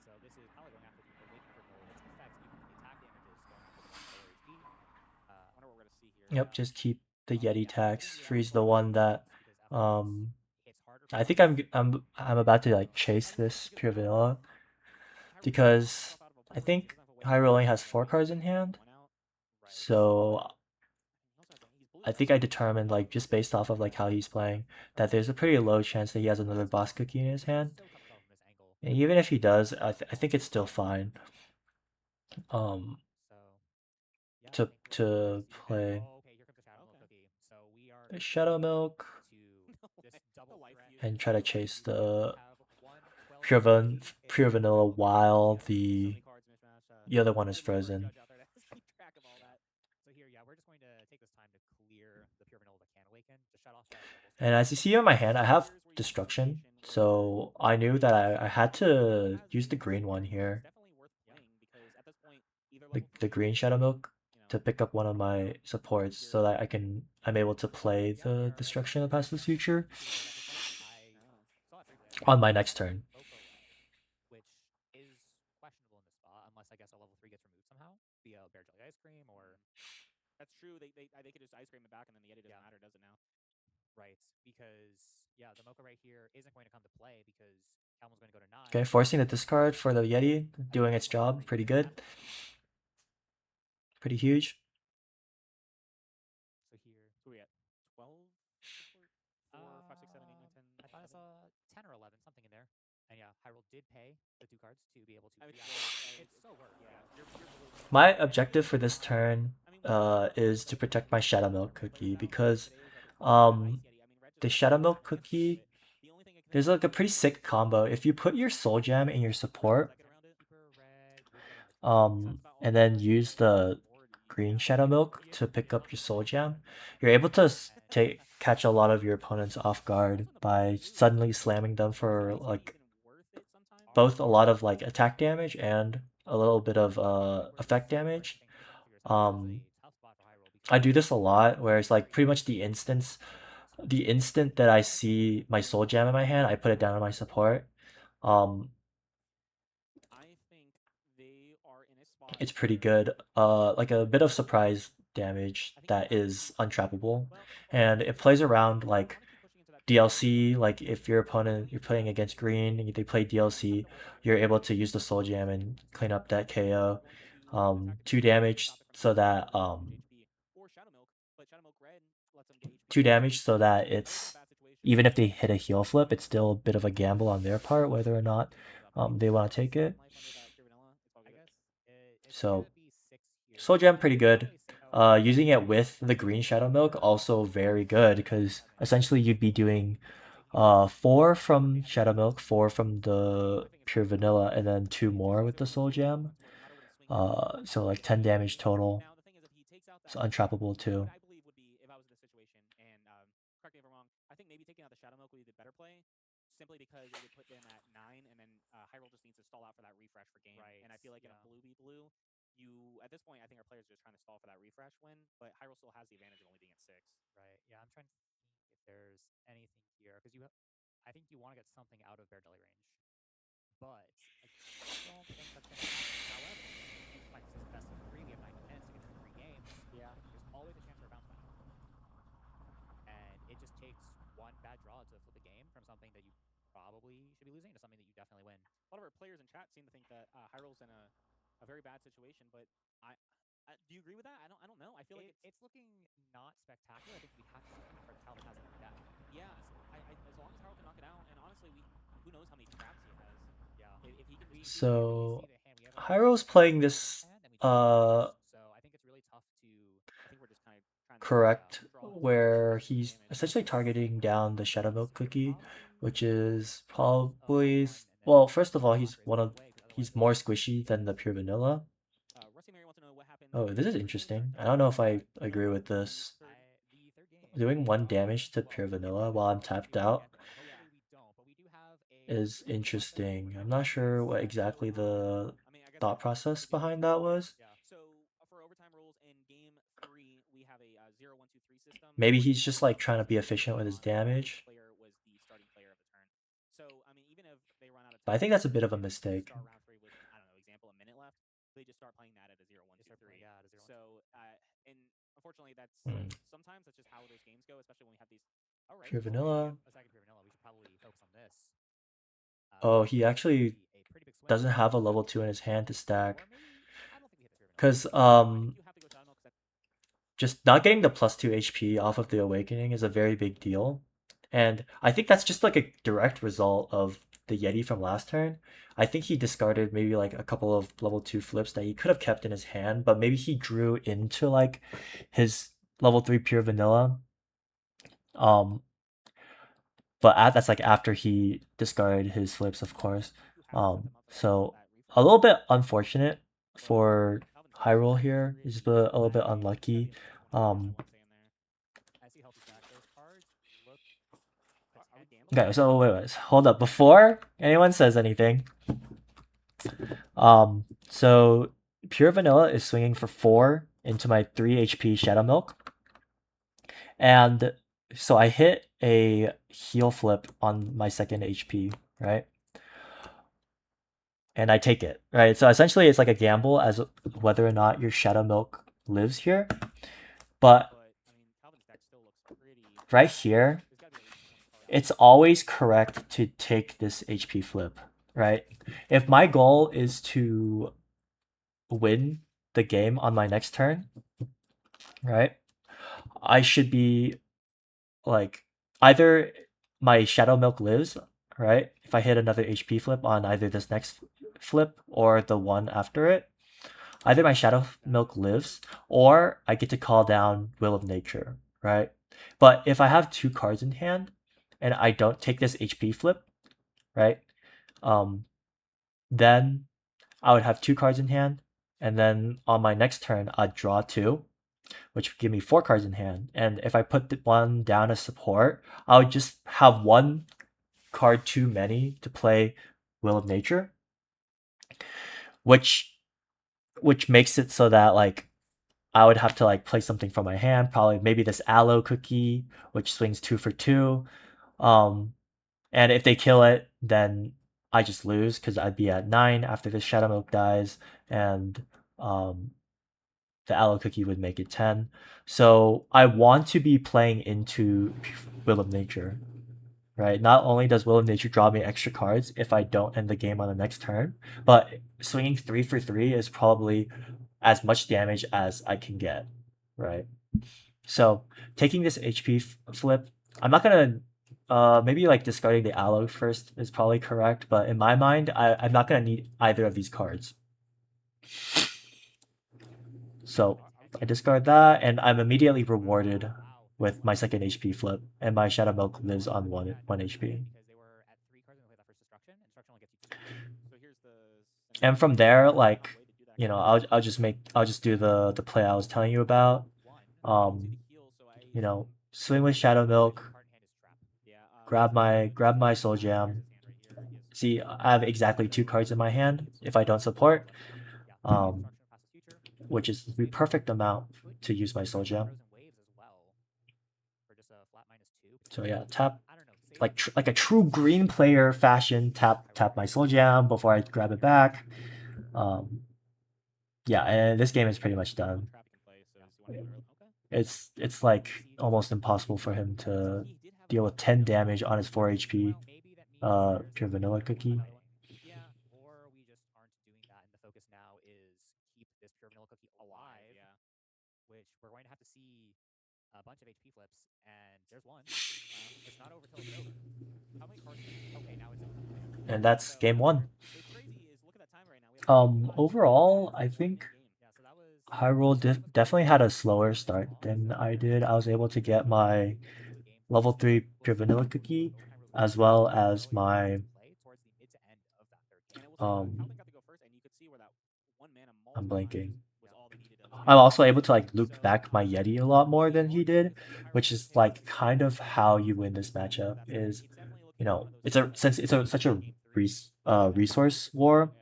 So this is probably going after the awakening for its effects, even if the attack damage is going after the lower HP. I wonder what we're gonna see here. Yep, just keep the Yeti tax. Yeah, Freeze the one that I think I'm about to like chase this pure vanilla because I think Hyrule only has 4 cards in hand. So I think I determined, like, just based off of like how he's playing, that there's a pretty low chance that he has another boss cookie in his hand. And even if he does, I think it's still fine. To play the Shadow Milk and try to chase the pure vanilla while the other one is frozen. So here, yeah, we're just going to take this time to clear the pure vanilla that can awaken to shut off that. And as you see in my hand, I have destruction, so I knew that I had to use the green one here. The green Shadow Milk to pick up one of my supports so that I'm able to play the destruction of the past and future on my next turn. Which is questionable in this spot, unless I guess a level 3 gets removed somehow via Bear Jelly Ice Cream or. That's true. They could just ice cream it back and then the Yeti doesn't matter, does it now? Right, because the Mocha right here isn't going to come to play because Calvin's going to go to 9. Okay, forcing the discard for the Yeti, doing its job, pretty good. Pretty huge. So here, so we at 12 support? 4, 5, 6, 7, 8, 9, 10. I thought I saw 10 or 11, something in there. And yeah, Hyrule did pay the 2 cards to be able to. It's so worth. Yeah. My objective for this turn is to protect my Shadow Milk cookie because the Shadow Milk cookie, there's like a pretty sick combo. If you put your Soul Gem in your support, and then use the green Shadow Milk to pick up your Soul Gem, you're able to catch a lot of your opponents off guard by suddenly slamming them for like both a lot of like attack damage and a little bit of effect damage. I do this a lot where it's like pretty much the instant that I see my Soul Gem in my hand, I put it down on my support. It's pretty good. Like a bit of surprise damage I think that you have to is keep untrappable, well, and it here's the plays thing. around You like want to keep pushing into that DLC. Like if your opponent you're playing against green and they play DLC, you're able to use the Soul Jam and clean up that KO. 2 damage so that 2 damage so that it's even if they hit a heel flip, it's still a bit of a gamble on their part whether or not they want to take it. I guess it's So gonna be 6 here. Soul Gem pretty good. Probably oh, Using it with the green Shadow Milk also very good because essentially you'd be doing 4 from Shadow Milk, 4 from the pure vanilla, and then 2 more with the Soul Gem. So like 10 damage total. Now the thing is, if he takes out It's that, untrappable what too. I believe would be if I was in this situation, and correct me if I'm wrong, I think maybe taking out the Shadow Milk would be the better play, simply because it would put them at 9, and then Hyrule just needs to stall out for that refresh for game. Right, And I feel like in a yeah. blue v blue, you at this point I think our players are just trying to stall for that refresh win, but Hyrule still has the advantage of only being at 6. Right. Yeah, I'm trying to think if there's anything here because I think you want to get something out of Bear Deli range, but I don't think that's going to happen. However, keep in mind this is best of 3. We have 90 minutes to get through 3 games. Yeah. There's always a chance for a bounce back, and it just takes one bad draw to flip a game from something that you probably should be losing to something that you definitely win. A lot of our players in chat seem to think that Hyrule's in a very bad situation, but I do you agree with that? I don't know. I feel like It's looking not spectacular. I think we have to see how many cards Calvin has in the deck. yeah. As long as Hyrule can knock it out, and honestly, who knows how many traps he has. Yeah. If he can, We So can't really see the hand. We have a Hyrule's playing in this hand, and we don't have cards, so I think it's really tough to. I think we're just kind of trying to correct draw as much where as he's damage. essentially targeting down the Shadow Milk cookie, which is probably 1, and then well, first of all, he's block raise one goes of away because otherwise he's those more cards are squishy than the pure vanilla. Rusty Mary wants to know what happened. Oh, this is in the third game. interesting. Sorry, I don't know if Calvin. I agree with this. Third. the third game Doing 1 damage to well, pure if vanilla we while win, I'm we'll have to tapped do it out again. Hopefully we don't, but we do have is we do have better hand. interesting. I'm not sure what exactly the I mean, I guess thought that brings us process to game behind 3. that was. Yeah. So for overtime rules in game 3, we have a 0-1-2-3 system. Maybe Where he's each just player like trying to be efficient with his damage. player was the starting player of the turn. So I mean, even if they run out of But I time, think that's a bit of a and mistake. start round 3 with I don't know, example, a minute left, they just start playing that at a 0-1-2-3. Yeah, at a 0-1-2. So and unfortunately, that's sometimes that's just how those games go, especially when we have these. All right. Pure Well, if we vanilla. get a second pure vanilla, we should probably focus on this. Oh, he This could actually be a pretty big swing. doesn't have a level 2 in his hand to Or stack. maybe I don't think we hit the pure vanilla. Because I think you have to go Shadow Milk because just not getting the +2 HP off of the Awakening is a very big deal. And I think that's just like a direct result of the Yeti from last turn. I think he discarded maybe like a couple of level 2 flips that he could have kept in his hand, but maybe he drew into like his level 3 pure vanilla. But that's like after he discarded his flips, of course. So a little bit unfortunate for Hyrule here. He's just a little bit unlucky. I see healthy stack. Those cards look. Okay, so wait, hold up. Before anyone says anything, so Pure Vanilla is swinging for 4 into my 3 HP Shadow Milk, and so I hit a heel flip on my second HP, right? And I take it, right? So essentially, it's like a gamble as whether or not your Shadow Milk lives here, but right here, it's always correct to take this HP flip, right? If my goal is to win the game on my next turn, right? I should be like either my Shadow Milk lives, right? If I hit another HP flip on either this next flip or the one after it, either my Shadow Milk lives or I get to call down Will of Nature, right? But if I have 2 cards in hand and I don't take this HP flip, right? Then I would have 2 cards in hand, and then on my next turn I'd draw 2, which would give me 4 cards in hand. And if I put the one down as support, I would just have 1 card too many to play Will of Nature, which makes it so that like I would have to like play something from my hand, probably maybe this aloe cookie, which swings 2 for 2. And if they kill it, then I just lose because I'd be at 9 after this Shadow Milk dies, and the aloe cookie would make it 10. So I want to be playing into Will of Nature, right? Not only does Will of Nature draw me extra cards if I don't end the game on the next turn, but swinging 3 for 3 is probably as much damage as I can get, right? So taking this HP flip, I'm not gonna maybe like discarding the aloe first is probably correct, but in my mind, I'm not gonna need either of these cards. So I discard that, and I'm immediately rewarded with my second HP flip, and my Shadow Milk lives on one HP. Because they were at 3 cards and they played that first destruction, and destruction only gets you 2. So here's the And from there, like, you know, I'll just do the play I was telling you about. You know, swing with Shadow Milk, grab my Soul Jam. See, I have exactly 2 cards in my hand if I don't support, which is the perfect amount to use my Soul Jam. So yeah, tap like a true green player fashion. Tap my Soul Jam before I grab it back. Yeah, and this game is pretty much done. It's like almost impossible for him to deal with 10 damage on his 4 HP pure vanilla cookie. Yeah, or we just aren't doing that, and the focus now is keep this pure vanilla cookie alive. Yeah, which we're going to have to see a bunch of HP flips, and there's one. It's not over till it's over. How many cards? Okay, now it's over. And that's game 1. What's crazy is look at that time right now. Overall, I think Hyrule definitely had a slower start than I did. I was able to get my level 3 pure vanilla cookie as well as my I'm blanking. I'm also able to like loop back my Yeti a lot more than he did, which is like kind of how you win this matchup. Is, you know, since it's such a resource war.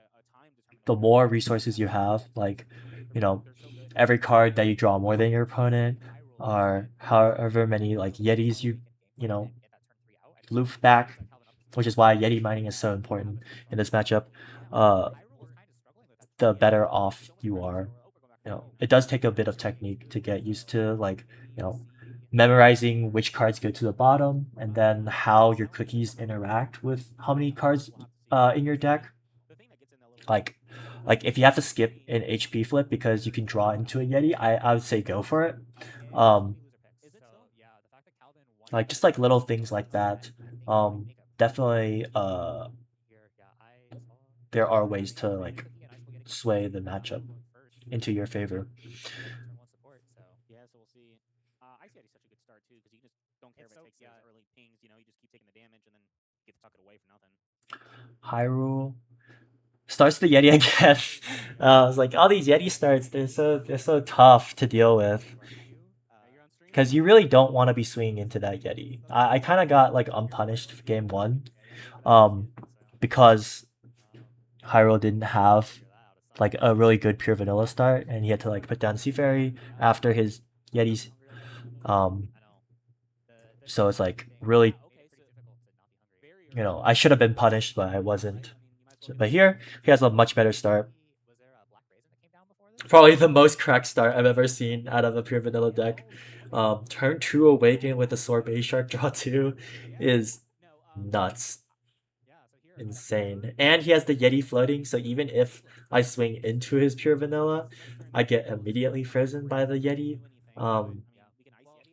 The more resources you have, like, you know, every card that you draw more than your opponent, or however many like Yetis you know loop back, which is why Yeti mining is so important in this matchup. The better off you are. You know, it does take a bit of technique to get used to, like, you know, memorizing which cards go to the bottom and then how your cookies interact with how many cards in your deck. Like if you have to skip an HP flip because you can draw into a Yeti, I would say go for it. Like just like little things like that. Definitely there are ways to like sway the matchup into your favor. Yeah, so we'll see. Icy Eddie's such a good start too, because you just don't care if it takes those early pings. You know, you just keep taking the damage and then get to tuck it away for nothing. Hyrule starts the Yeti again. I was like, all these Yeti starts, they're so tough to deal with. Because you really don't want to be swinging into that Yeti. I kind of got like unpunished for game 1, because Hyrule didn't have like a really good pure vanilla start, and he had to like put down Sea Fairy after his Yetis. So it's like really, you know, I should have been punished, but I wasn't. But here, he has a much better start. Probably the most correct start I've ever seen out of a pure vanilla deck. Turn 2 Awaken with the Sword Base Shark draw 2 is nuts. Insane. And he has the Yeti floating, so even if I swing into his pure vanilla, I get immediately frozen by the Yeti.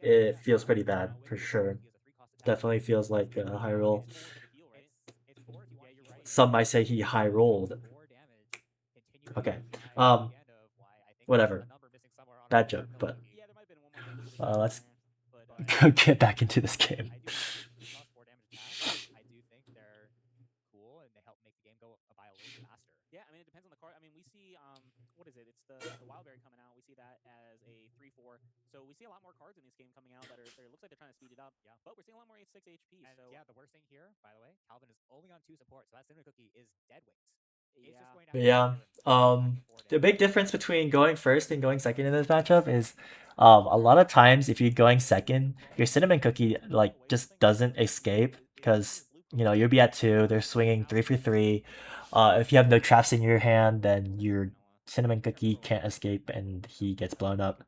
It feels pretty bad, for sure. Definitely feels like Hyrule. Some might say he high rolled. Okay. Whatever. Bad joke, but let's go get back into this game. Yeah, I mean, it depends on the card. I mean, we see, what is it? It's the Wildberry coming out. We see that as a 3/4. So we see a lot more cards in this game coming out that looks like they're trying to speed it up. Yeah. But we're seeing a lot more 6 HP. And so yeah, the worst thing here, by the way, Calvin is only on 2 support, so that Cinnamon Cookie is dead weight. Yeah. The big difference between going first and going second in this matchup is, a lot of times if you're going second, your cinnamon cookie like just doesn't escape because, you know, you'll be at 2. They're swinging 3 for 3. If you have no traps in your hand, then you're Cinnamon Cookie can't escape and he gets blown up. Fine,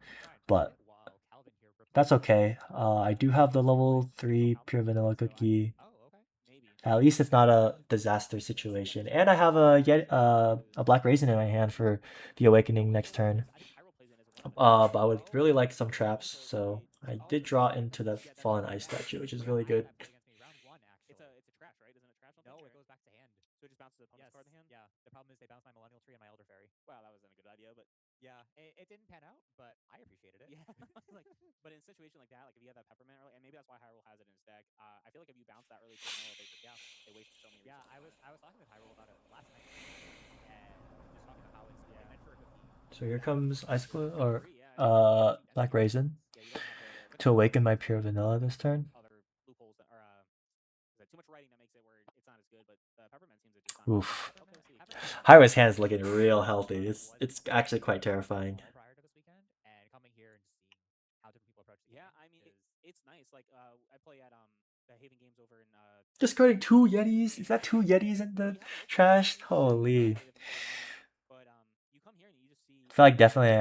But while Calvin here that's replaces okay. I do have the level 3 pure vanilla cookie. Oh, okay. Maybe. At least it's not a disaster situation. And I have a black raisin in my hand for the awakening next turn. I think Hyrule plays in as well. But I would really like some traps, so I did draw into the Fallen Ice statue, which is really good. against me round 1 actually. It's a trash, right? Isn't it trash? No, it goes back to hand. So it just bounces the opponent's card in the hand? Yeah. The problem is they bounce my Millennial Tree and my Elder Fairy. Wow, that wasn't a good idea, but Yeah, it didn't pan out, but I appreciated it. yeah. like, but in a situation like that, like if you have that peppermint early, and maybe that's why Hyrule has it in his deck. I feel like if you bounce that early to vanilla, they waste so many. Yeah, I was talking with Hyrule about it last night, and just talking about how it's meant for a cookie. So here comes Icicle or Yeah, Black Raisin yeah, you don't have the to awaken my pure vanilla this turn. other loopholes that are too much writing that makes it where it's not as good. But the peppermint seems to just not. Oof. Okay, Hyra's hand is looking real healthy. It's actually quite terrifying. Prior to this weekend, and coming here and just seeing how different people approach the Yeah, game I mean is it's nice. Like I play at the Haven Games over in Discarding 2 Yetis? Is that 2 Yetis in the trash? Holy. But you come here and you just see. I feel like definitely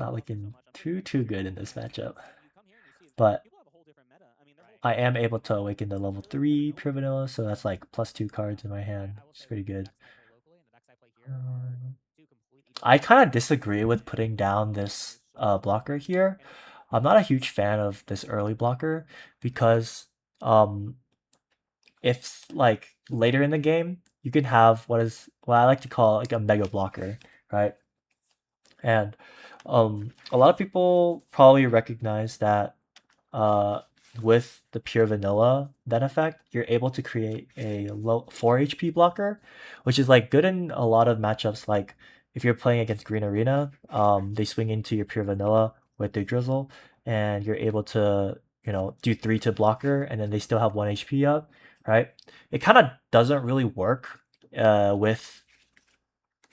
not looking too good in this matchup. You come here and you see But people have a whole different meta. I mean, I am able to awaken the level 3 pure vanilla, so that's like +2 cards in my hand. It's pretty good. I kind of disagree with putting down this blocker here. I'm not a huge fan of this early blocker because if like later in the game you can have what I like to call like a mega blocker, right? And a lot of people probably recognize that with the pure vanilla then effect, you're able to create a low 4 HP blocker, which is like good in a lot of matchups. Like if you're playing against Green Arena, they swing into your pure vanilla with their drizzle, and you're able to do 3 to blocker, and then they still have 1 HP up, right? It kind of doesn't really work with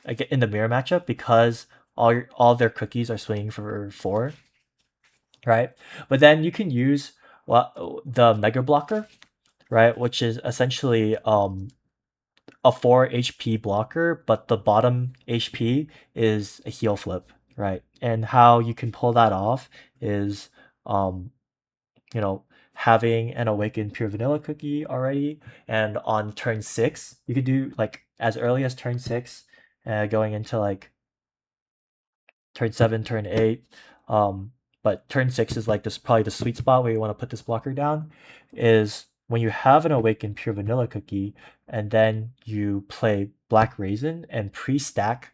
like in the mirror matchup because all their cookies are swinging for 4, right? But then you can use the mega blocker, right, which is essentially a 4 HP blocker, but the bottom HP is a heal flip, right? And how you can pull that off is having an awakened pure vanilla cookie already, and on turn 6 you could do like as early as turn 6, going into like turn 7, turn 8. But turn 6 is like this probably the sweet spot where you want to put this blocker down, is when you have an awakened pure vanilla cookie and then you play black raisin and pre-stack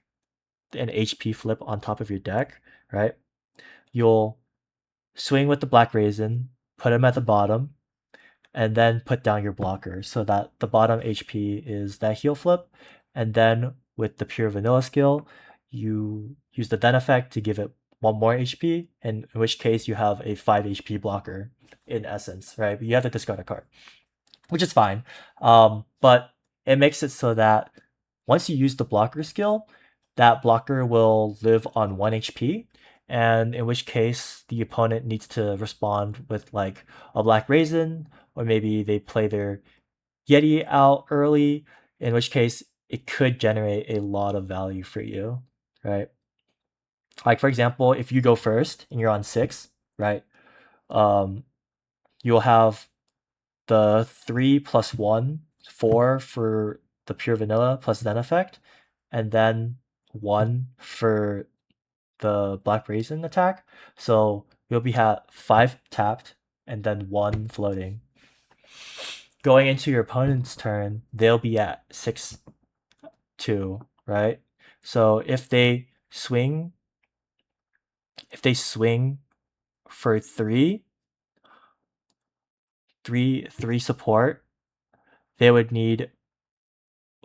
an HP flip on top of your deck, right? You'll swing with the black raisin, put him at the bottom, and then put down your blocker so that the bottom HP is that heal flip. And then with the pure vanilla skill, you use the then effect to give it 1 more HP, in which case you have a 5 HP blocker in essence, right? But you have to discard a card, which is fine. But it makes it so that once you use the blocker skill, that blocker will live on 1 HP, and in which case the opponent needs to respond with like a black raisin, or maybe they play their Yeti out early, in which case it could generate a lot of value for you, right? Like for example, if you go first and you're on 6, right? You'll have the 3 plus 1, 4 for the pure vanilla plus then effect, and then 1 for the black raisin attack. So you'll be at 5 tapped and then 1 floating. Going into your opponent's turn, they'll be at 6 2, right? So if they swing for 3 support, they would need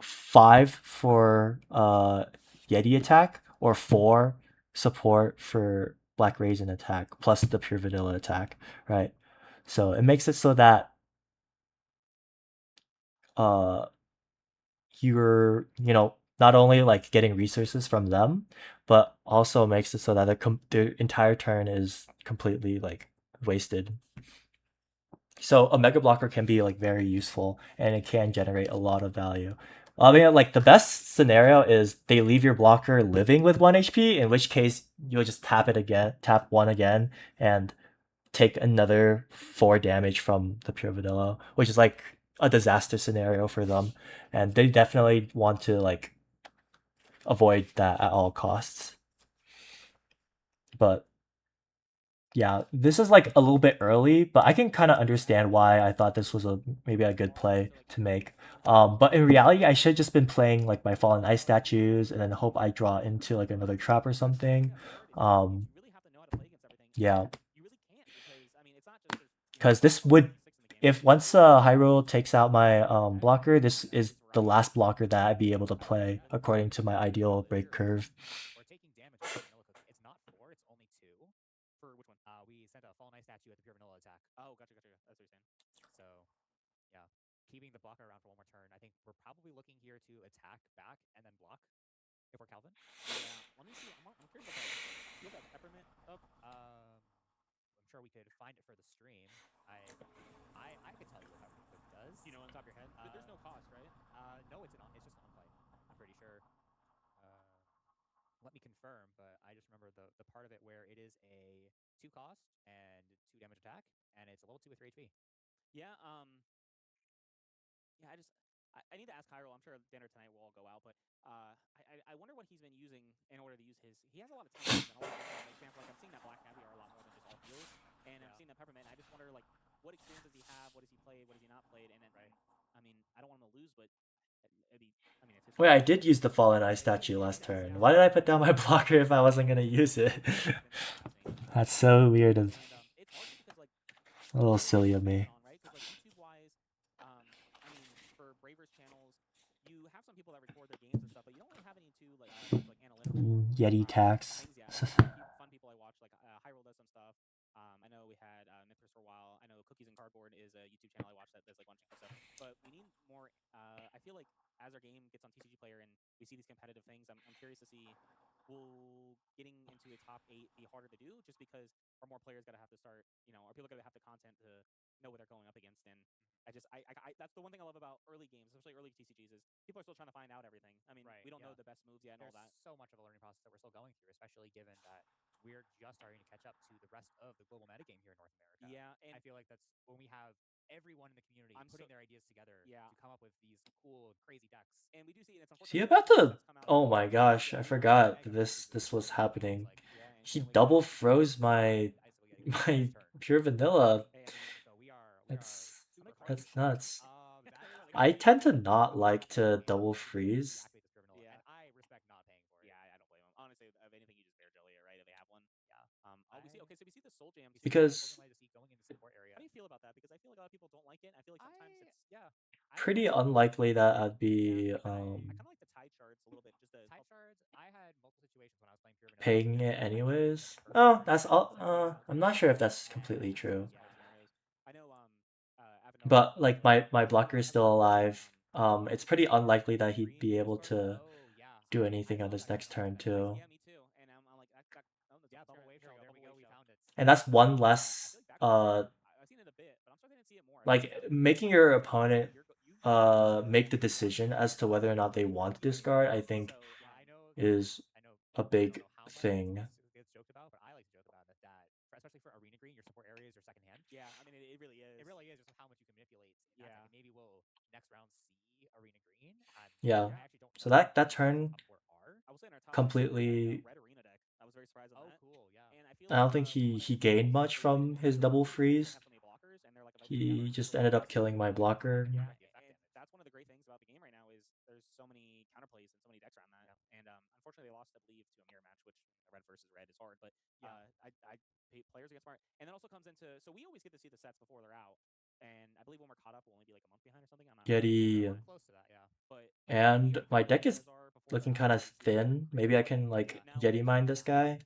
5 for Yeti attack or 4 support for black raisin attack plus the pure vanilla attack, right? So it makes it so that you're not only like getting resources from them, but also makes it so that the entire turn is completely like wasted. So a mega blocker can be like very useful, and it can generate a lot of value. I mean, like the best scenario is they leave your blocker living with 1 HP, in which case you'll just tap it again, tap 1 again, and take another 4 damage from the pure vanilla, which is like a disaster scenario for them, and they definitely want to like avoid that at all costs. But yeah, this is like a little bit early, but I can kind of understand why I thought this was maybe a good play to make. But in reality, I should just been playing like my Fallen Ice statues and then hope I draw into like another trap or something. Um, You really have to know how to play against everything. yeah, You really can't because I mean it's not just there's because there's this only would, 6 in the game. if once Hyrule takes out my blocker, this is the last blocker that I'd be able to play according to my ideal break curve. Or taking damage from the vanilla cookie. It's not 4, it's only 2. For which one? We sent a Fallen Ice statue at the pure vanilla attack. Oh, gotcha. That's what you're saying. So, yeah, keeping the blocker around for one more turn. I think we're probably looking here to attack back and then block if we're Calvin. Yeah. Let me see. I'm curious about that. Do you have that peppermint up? I'm sure we could find it for the stream. I could tell you what peppermint cookie does. You know, on top of your head. There's no cost, right? No, it's just an on play. I'm pretty sure. Let me confirm, but I just remember the part of it where it is a 2 cost and 2 damage attack, and it's a level 2 with 3 HP. Yeah. Yeah. I need to ask Hyrule. I'm sure dinner tonight will all go out, but I wonder what he's been using in order to use his. He has a lot of talents and a lot of different makes example. Like I'm seeing that black caviar a lot more than just all heals, and I'm seeing that peppermint. I just wonder like what experience does he have? What has he played? What has he not played? And then, I mean, I don't want him to lose, but it'd be. I mean, it's his. Wait, I did use the Fallen Ice statue last turn. Why did I put down my blocker if I wasn't gonna use it? That's so weird of. It's hard because like A little silly of me. right? Because like YouTube wise, I mean, for Braverse channels, you have some people that record their games and stuff, but you don't really have any too like analytical Yeti tax. things. Yeah, fun people I watch like Hyrule does some stuff. I know we had Mithras for a while. I know Cookies and Cardboard is a YouTube channel I watch that does like bunch of stuff. But we need more. I feel like as our game gets on TCG Player and we see these competitive things, I'm curious to see will getting into a top 8 be harder to do just because are more players got to have to start, are people going to have the content to know what they're going up against? And that's the one thing I love about early games, especially early TCGs, is people are still trying to find out everything. I mean, we don't know the best moves yet and all that. So much of a learning process that we're still going through, especially given that we're just starting to catch up to the rest of the global metagame here in North America. Yeah, and I feel like that's when we have everyone in the community putting their ideas together to come up with these cool, crazy decks. And we do see it's Is he unfortunate. about to? Oh my gosh, I forgot this was happening. He double froze my pure vanilla. That's nuts. I tend to not like to double freeze. Yeah, and I respect not paying for it. Yeah, I don't blame him. Honestly, of anything, you just bear jelly it, right? If they have one. Yeah. We see. Okay, so we see the Soul Jam. Because going into support area. How do you feel about that? Because I feel like a lot of people don't like it. I feel like sometimes it's pretty unlikely that I'd be I kind of like the tide shards a little bit. Just the tide shards. I had multiple situations when I was playing pure vanilla. paying it anyways. Oh, that's all. I'm not sure if that's completely true. I know. But like my blocker is still alive. It's pretty unlikely that he'd be able to do anything on this next turn too. Yeah, me too. And I'm like, Double wave trail. There we go. We found it. And that's one less I've seen it a bit, but I'm starting to see it more. like making your opponent make the decision as to whether or not they want to discard, I think is a big thing. Gets joked about, but I like to joke about it that especially for arena green, your support area is your second hand. Yeah, I mean it really is. It really is just how much you can manipulate. Yeah. Maybe we'll next round see arena green. Yeah. I actually don't So that turn I will say in our top completely. red arena deck. I was very surprised on that. Cool. Yeah. And I feel I don't think he gained much from his double freeze. He just ended up killing my blocker. Yeah, and that's one of the great things about the game right now is there's so many counterplays and so many decks around that. And unfortunately, they lost, I believe, to a mirror match, which red versus red is hard. But I hate players against smart, and then also comes into so we always get to see the sets before they're out. And I believe when we're caught up, we'll only be like a month behind or something. I'm not Yeti. close to that, yeah. But and my deck is looking kind of thin. Maybe I can like Yeti mine this guy,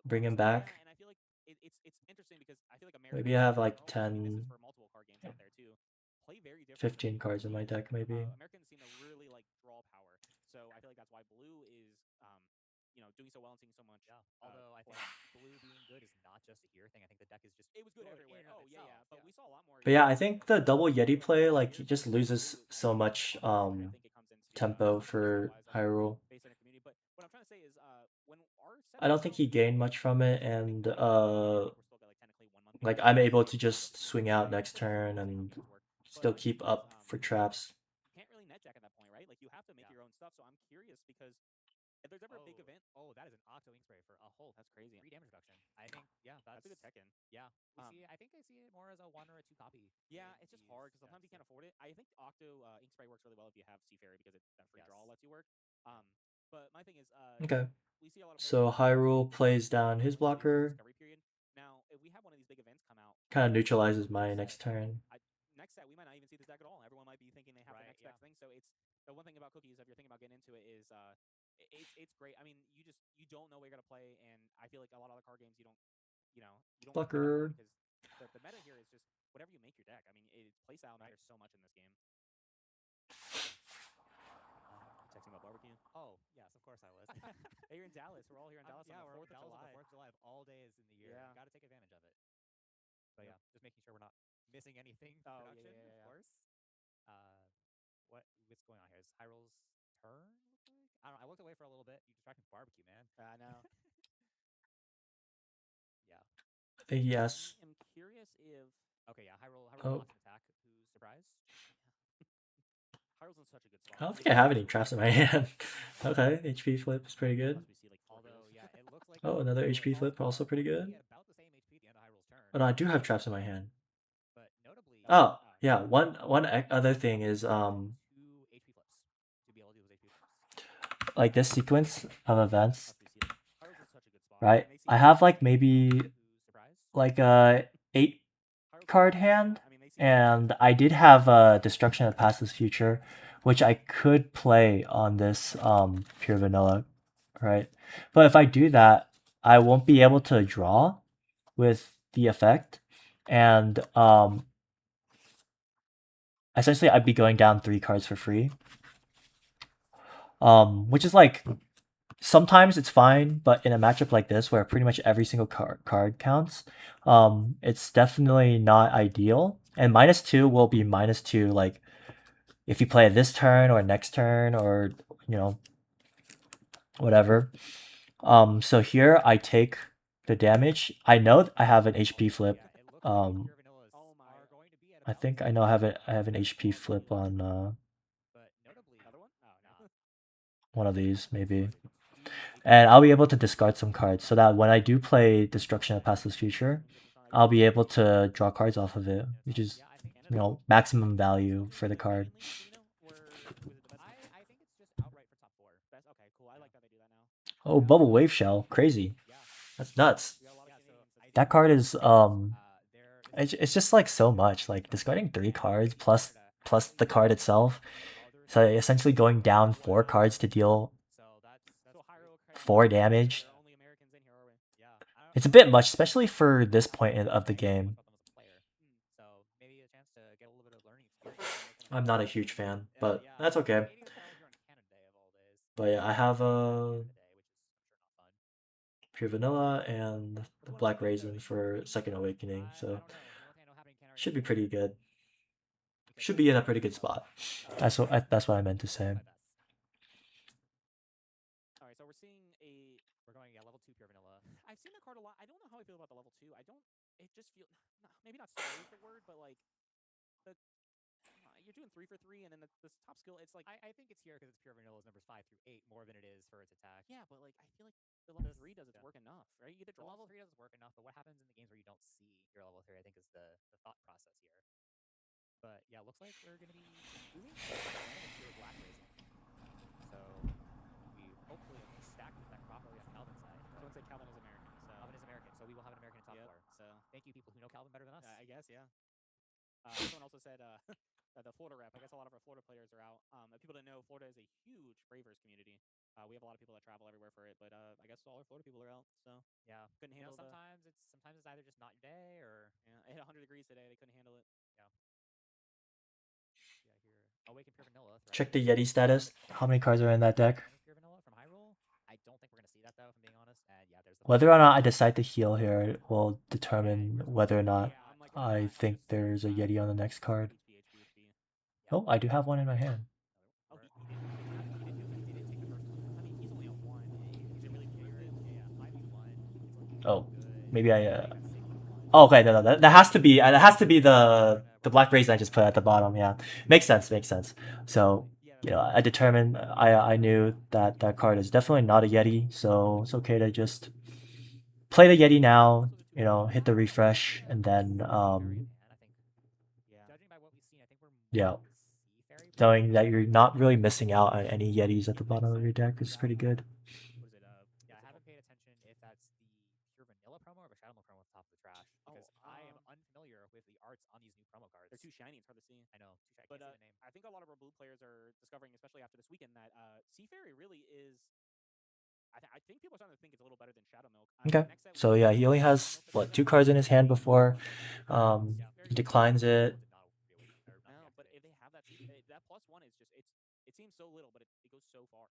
bring him back. And I feel like it's interesting because I feel like Maybe I have like 10, for multiple card games out there too. Play very different. 15 cards in my deck, maybe. Americans seem to really like draw power, so I feel like that's why blue is doing so well and seeing so much. Yeah. Although I think blue being good is not not just a here thing. I think the deck is just It was good everywhere. in and of Oh yeah, itself, but we saw a lot more. But yeah, I think the double Yeti play, like, he Here's just the loses absolute so kind of much I think it comes into tempo something for playstyle-wise, Hyrule. based on the community. But what I'm trying to say is, when our setup I don't came think out, he gained much from it, I think and we're still got like technically 1 month. like before I'm the able game to comes out, just swing out next so we'll turn see how and games work. But still my keep thing is, up for traps. you can't really net deck at that point, right? Like you have to make your own stuff. So I'm curious because if there's ever a big event, that is an Octo Ink Spray for a whole. that's crazy. 3 damage reduction. I think That's a good tech in. Yeah, I think I see it more as a 1 or a 2 copy. Yeah, it's just hard because sometimes you can't afford it. I think Octo Ink Spray works really well if you have Seafarer because that free draw lets you work. But my thing is, Okay. we see a lot of So Hyrule plays down his blocker, discovery period. Now, if we have one of these big events come out, kind of neutralizes my next turn. Next set we might not even see this deck at all. Everyone might be thinking they have the next best thing. So it's the one thing about Cookie is if you're thinking about getting into it is it's great. I mean, you don't know what you're gonna play, and I feel like a lot of other card games you don't Blocker. because the meta here is just whatever you make your deck. I mean, playstyle matters so much in this game. Texting about barbecue. Oh yes, of course I was. Hey, you're in Dallas. We're all here in Dallas on the 4th of July. On the 4th of July of all days in the year. Yeah. You got to take advantage of it. But yeah, just making sure we're not missing anything. Oh, Production, yeah. of course. What's going on here? Is Hyrule's turn? I don't know. I looked away for a little bit. You distracted from barbecue, man. I know. Yeah. Yes. I'm curious if. Okay, yeah. Hyrule Oh. blocks an attack. Who's surprised? Hyrule's in such a good spot. I don't think I have any traps in my hand. Okay, HP flip is pretty good. Plus we see like Although, yeah, it looks like Oh, another HP flip, also pretty good. about the same HP at the end of Hyrule's turn. But I do have traps in my hand. But notably, Oh, yeah. One other thing is 2 HP flips to be able to do those HP flips. like this sequence of events, Plus we see like Hyrule's in such a good spot. right? And they see I have like maybe Who's surprised? like a 8 Hyrule's card in a good spot. hand, I mean, they see and I did have Destruction of Past is Future, which I could play on this pure vanilla, right? But if I do that, I won't be able to draw with the effect, and essentially I'd be going down 3 cards for free. Which is like sometimes it's fine, but in a matchup like this where pretty much every single card counts, it's definitely not ideal. And -2 will be -2 like if you play it this turn or next turn or whatever. So here I take the damage. I know I have an HP flip. I think I know I have an HP flip on But notably, another one. Oh no. one of these maybe. And I'll be able to discard some cards so that when I do play Destruction of Past is Future, I'll be able to draw cards off of it, which is maximum value for the card. I think it's just outright for top 4. Best. Okay, cool. I like that they do that now. Oh, Bubble Wave Shell, crazy. Yeah. That's nuts. We got a lot of Canadians. That card is it's just like so much, like discarding 3 cards plus the card itself. So essentially going down 4 cards to deal 4 damage. Only Americans in here, are we? Yeah. It's a bit much, especially for this point of the game. So maybe a chance to get a little bit of learning experience. I'm not a huge fan, but that's okay. But yeah, I have Pure Vanilla and the Black Raisin for Second Awakening, so should be pretty good. Should be in a pretty good spot. That's what I meant to say. All right, so we're seeing we're going level 2 pure vanilla. I've seen that card a lot. I don't know how I feel about the level 2. It just feels maybe not slow is the word, but like you're doing 3 for 3, and then this top skill. It's like I think it's here because it's pure vanilla's numbers 5 through 8 more than it is for its attack. Yeah, but like I feel like the level 3 does its work enough, right? You get the level 3 doesn't work enough, but what happens in the games where you don't see your level 3? I think is the thought process here. But yeah, looks like we're gonna be moving pure black raisin. So we hopefully stacked the deck properly on Calvin's side. Someone said Calvin is American, so Calvin is American, so we will have an American in top 4. So thank you, people who know Calvin better than us. I guess, yeah. Someone also said the Florida rep. I guess a lot of our Florida players are out. People didn't know Florida is a huge Braverse community. We have a lot of people that travel everywhere for it, but I guess all our Florida people are out. So yeah, couldn't handle. Sometimes it's either just not your day or it hit 100 degrees today. They couldn't handle it. Yeah. Here, Awaken Pure Vanilla. Check the Yeti status. How many cards are in that deck? Pure Vanilla from Hyrule. I don't think we're gonna see that though, if I'm being honest. And yeah, there's the Whether or not I decide to heal here will determine whether or not I think there's a Yeti on the next card. Oh, I do have one in my hand. Oh, he did. He did do it. He did take the first one. I mean, he's only on one. Is it really worth it? Yeah, 5v1. It's looking Oh, good. maybe I. Got 6v1. Oh, okay, no, that has to be the black raise I just put at the bottom. Yeah, makes sense. Makes sense. So I determined I knew that that card is definitely not a Yeti, so it's okay to just play the Yeti now. Hit the refresh and then Judging by what we've seen, I think we're more yeah, like the Sea Fairy play. knowing that you're not really missing out on any Yetis at the bottom of your deck is pretty good. What is it? Yeah, I haven't paid attention if that's the pure vanilla promo or the Shadow Milk promo at the top of the trash because I am unfamiliar with the arts on these new promo cards. They're too shiny. It's hard to see. I know. I But can't see the name. I think a lot of our blue players are discovering, especially after this weekend, that Sea Fairy really is. I think people are starting to think it's a little better than Shadow Milk. Okay, so yeah, he only has what 2 cards in his hand before he declines it. No, but if they have that that +1 is just it seems so little, but it goes so far.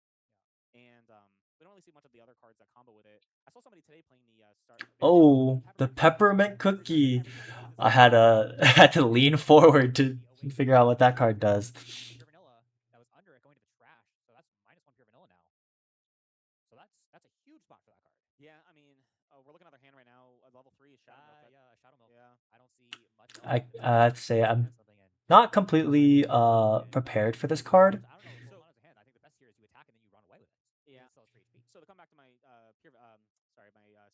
And we don't really see much of the other cards that combo with it. I saw somebody today playing the start. Oh, the peppermint cookie. Every time he plays this I card, had had to lean forward to figure out what that card does. Pure vanilla that was under it going to the trash, so that's -1 pure vanilla now. So that's a huge spot for that card. Yeah, I mean, we're looking at their hand right now. Level 3 is Shadow Milk. Yeah, Shadow Milk. Yeah. I don't see much else. I have to say I'm Something in. not completely prepared for this card. I don't know. So on his hand, I think the best here is you attack and then you run away with it. Yeah. Still has 3 HP. So to come back to my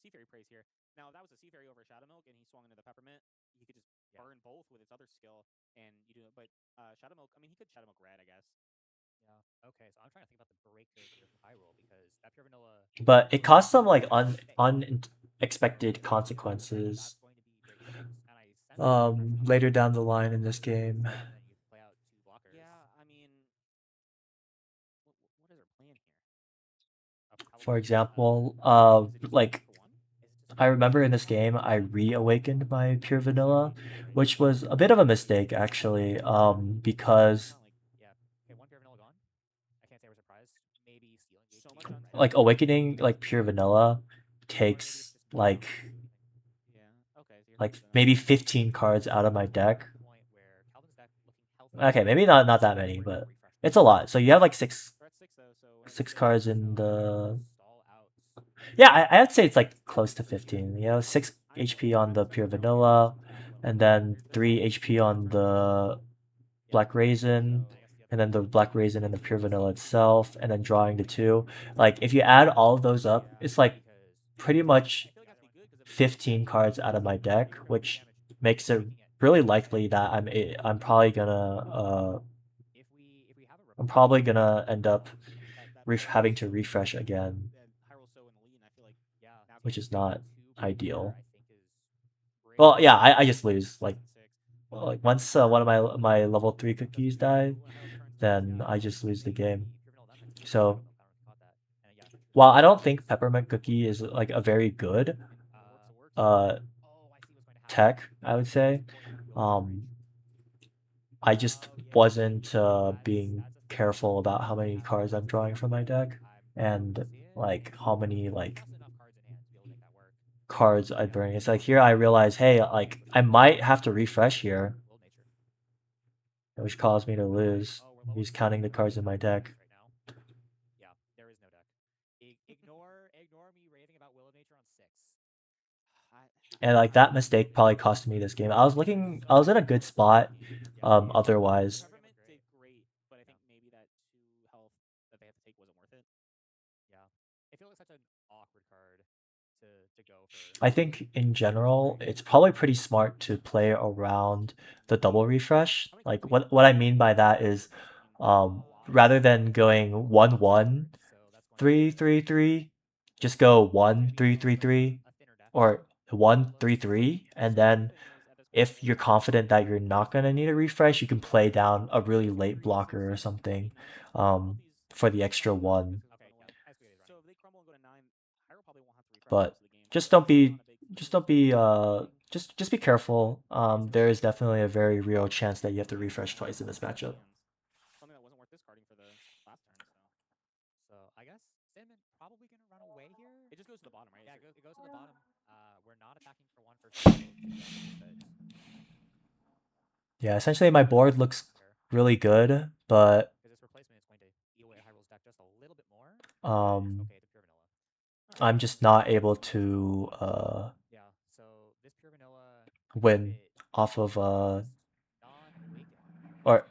Sea Fairy praise here. Now that was a Sea Fairy over Shadow Milk, and he swung into the Peppermint. He could just burn both with its other skill, and you do it. But Shadow Milk, I mean, he could Shadow Milk Red, I guess. Yeah. Okay, so I'm trying to think about the break code here from Hyrule because that pure vanilla. But it costs some like unexpected consequences That's going to be big things, and I sense later down the line in this game. and then you play out 2 blockers. Yeah, I mean, what is our plan here? For example, like I remember in this game I reawakened my pure vanilla, which was a bit of a mistake actually, because Yeah. Okay, 1 pure vanilla gone. I can't say we're surprised. Maybe stealing the So HP. much on like awakening like pure vanilla takes like Yeah. Okay. So you're like not losing maybe that. 15 cards out of my deck. Point where Calvin's deck looking healthy. Okay, maybe not that many, but it's a lot. So you have like six We're at 6 though, so 6 cards in the Stall out. yeah. I'd say it's like close to 15. 6 HP on the pure vanilla, and then 3 HP on the black raisin, and then the black raisin and the pure vanilla itself, and then drawing the 2. Like if you add all of those up, it's like pretty much I feel like it has to be good because 15 cards out of my deck, which makes it really likely that I'm probably gonna If we have a I'm probably gonna end up that having to refresh again, that Hyrule's so in the lead, and I feel like yeah, which is not ideal. I think is great. Well, yeah, I just lose. Like, 6. well, like once one of my level 3 cookies die, then I just lose the game. So while I don't think peppermint cookie is like a very good Oh, I see what's going to happen. tech, I would say, I just wasn't being careful about how many cards I'm drawing from my deck and like how many like Just enough cards in hand to be able to make that work. cards I bring. It's like here I realize, hey, like I might have to refresh here, Will nature. which caused me to lose. He's counting the cards in my deck. Right now. Yeah, there is no deck. Ignore me raving about Will of Nature on 6. And like that mistake probably cost me this game. I was in a good spot otherwise. Peppermint did great, but I think maybe that 2 health that they had to take wasn't worth it. Yeah. It feels like such an awkward card to go for. I think in general, it's probably pretty smart to play around the double refresh. Like what I mean by that is rather than going 1-1, 3-3-3, just go 1-3-3-3 or 1-3-3, and then if you're confident that you're not gonna need a refresh, you can play down a really late blocker or something for the extra 1. Okay, yeah. So if they crumble and go to 9, Hyrule probably won't have to refresh But most of the game. just don't be just be careful. There is definitely a very real chance that you have to refresh twice in this matchup. Something that wasn't worth discarding for the last turn. So I guess Sandman probably gonna run away here. It just goes to the bottom, right? Yeah, it goes Yeah, essentially my board looks really good, but Because this replacement is going to eat away at Hyrule's deck just a little bit more. Okay, the pure vanilla. I'm just not able to Yeah, so this pure vanilla win pivot off of non-awakening. or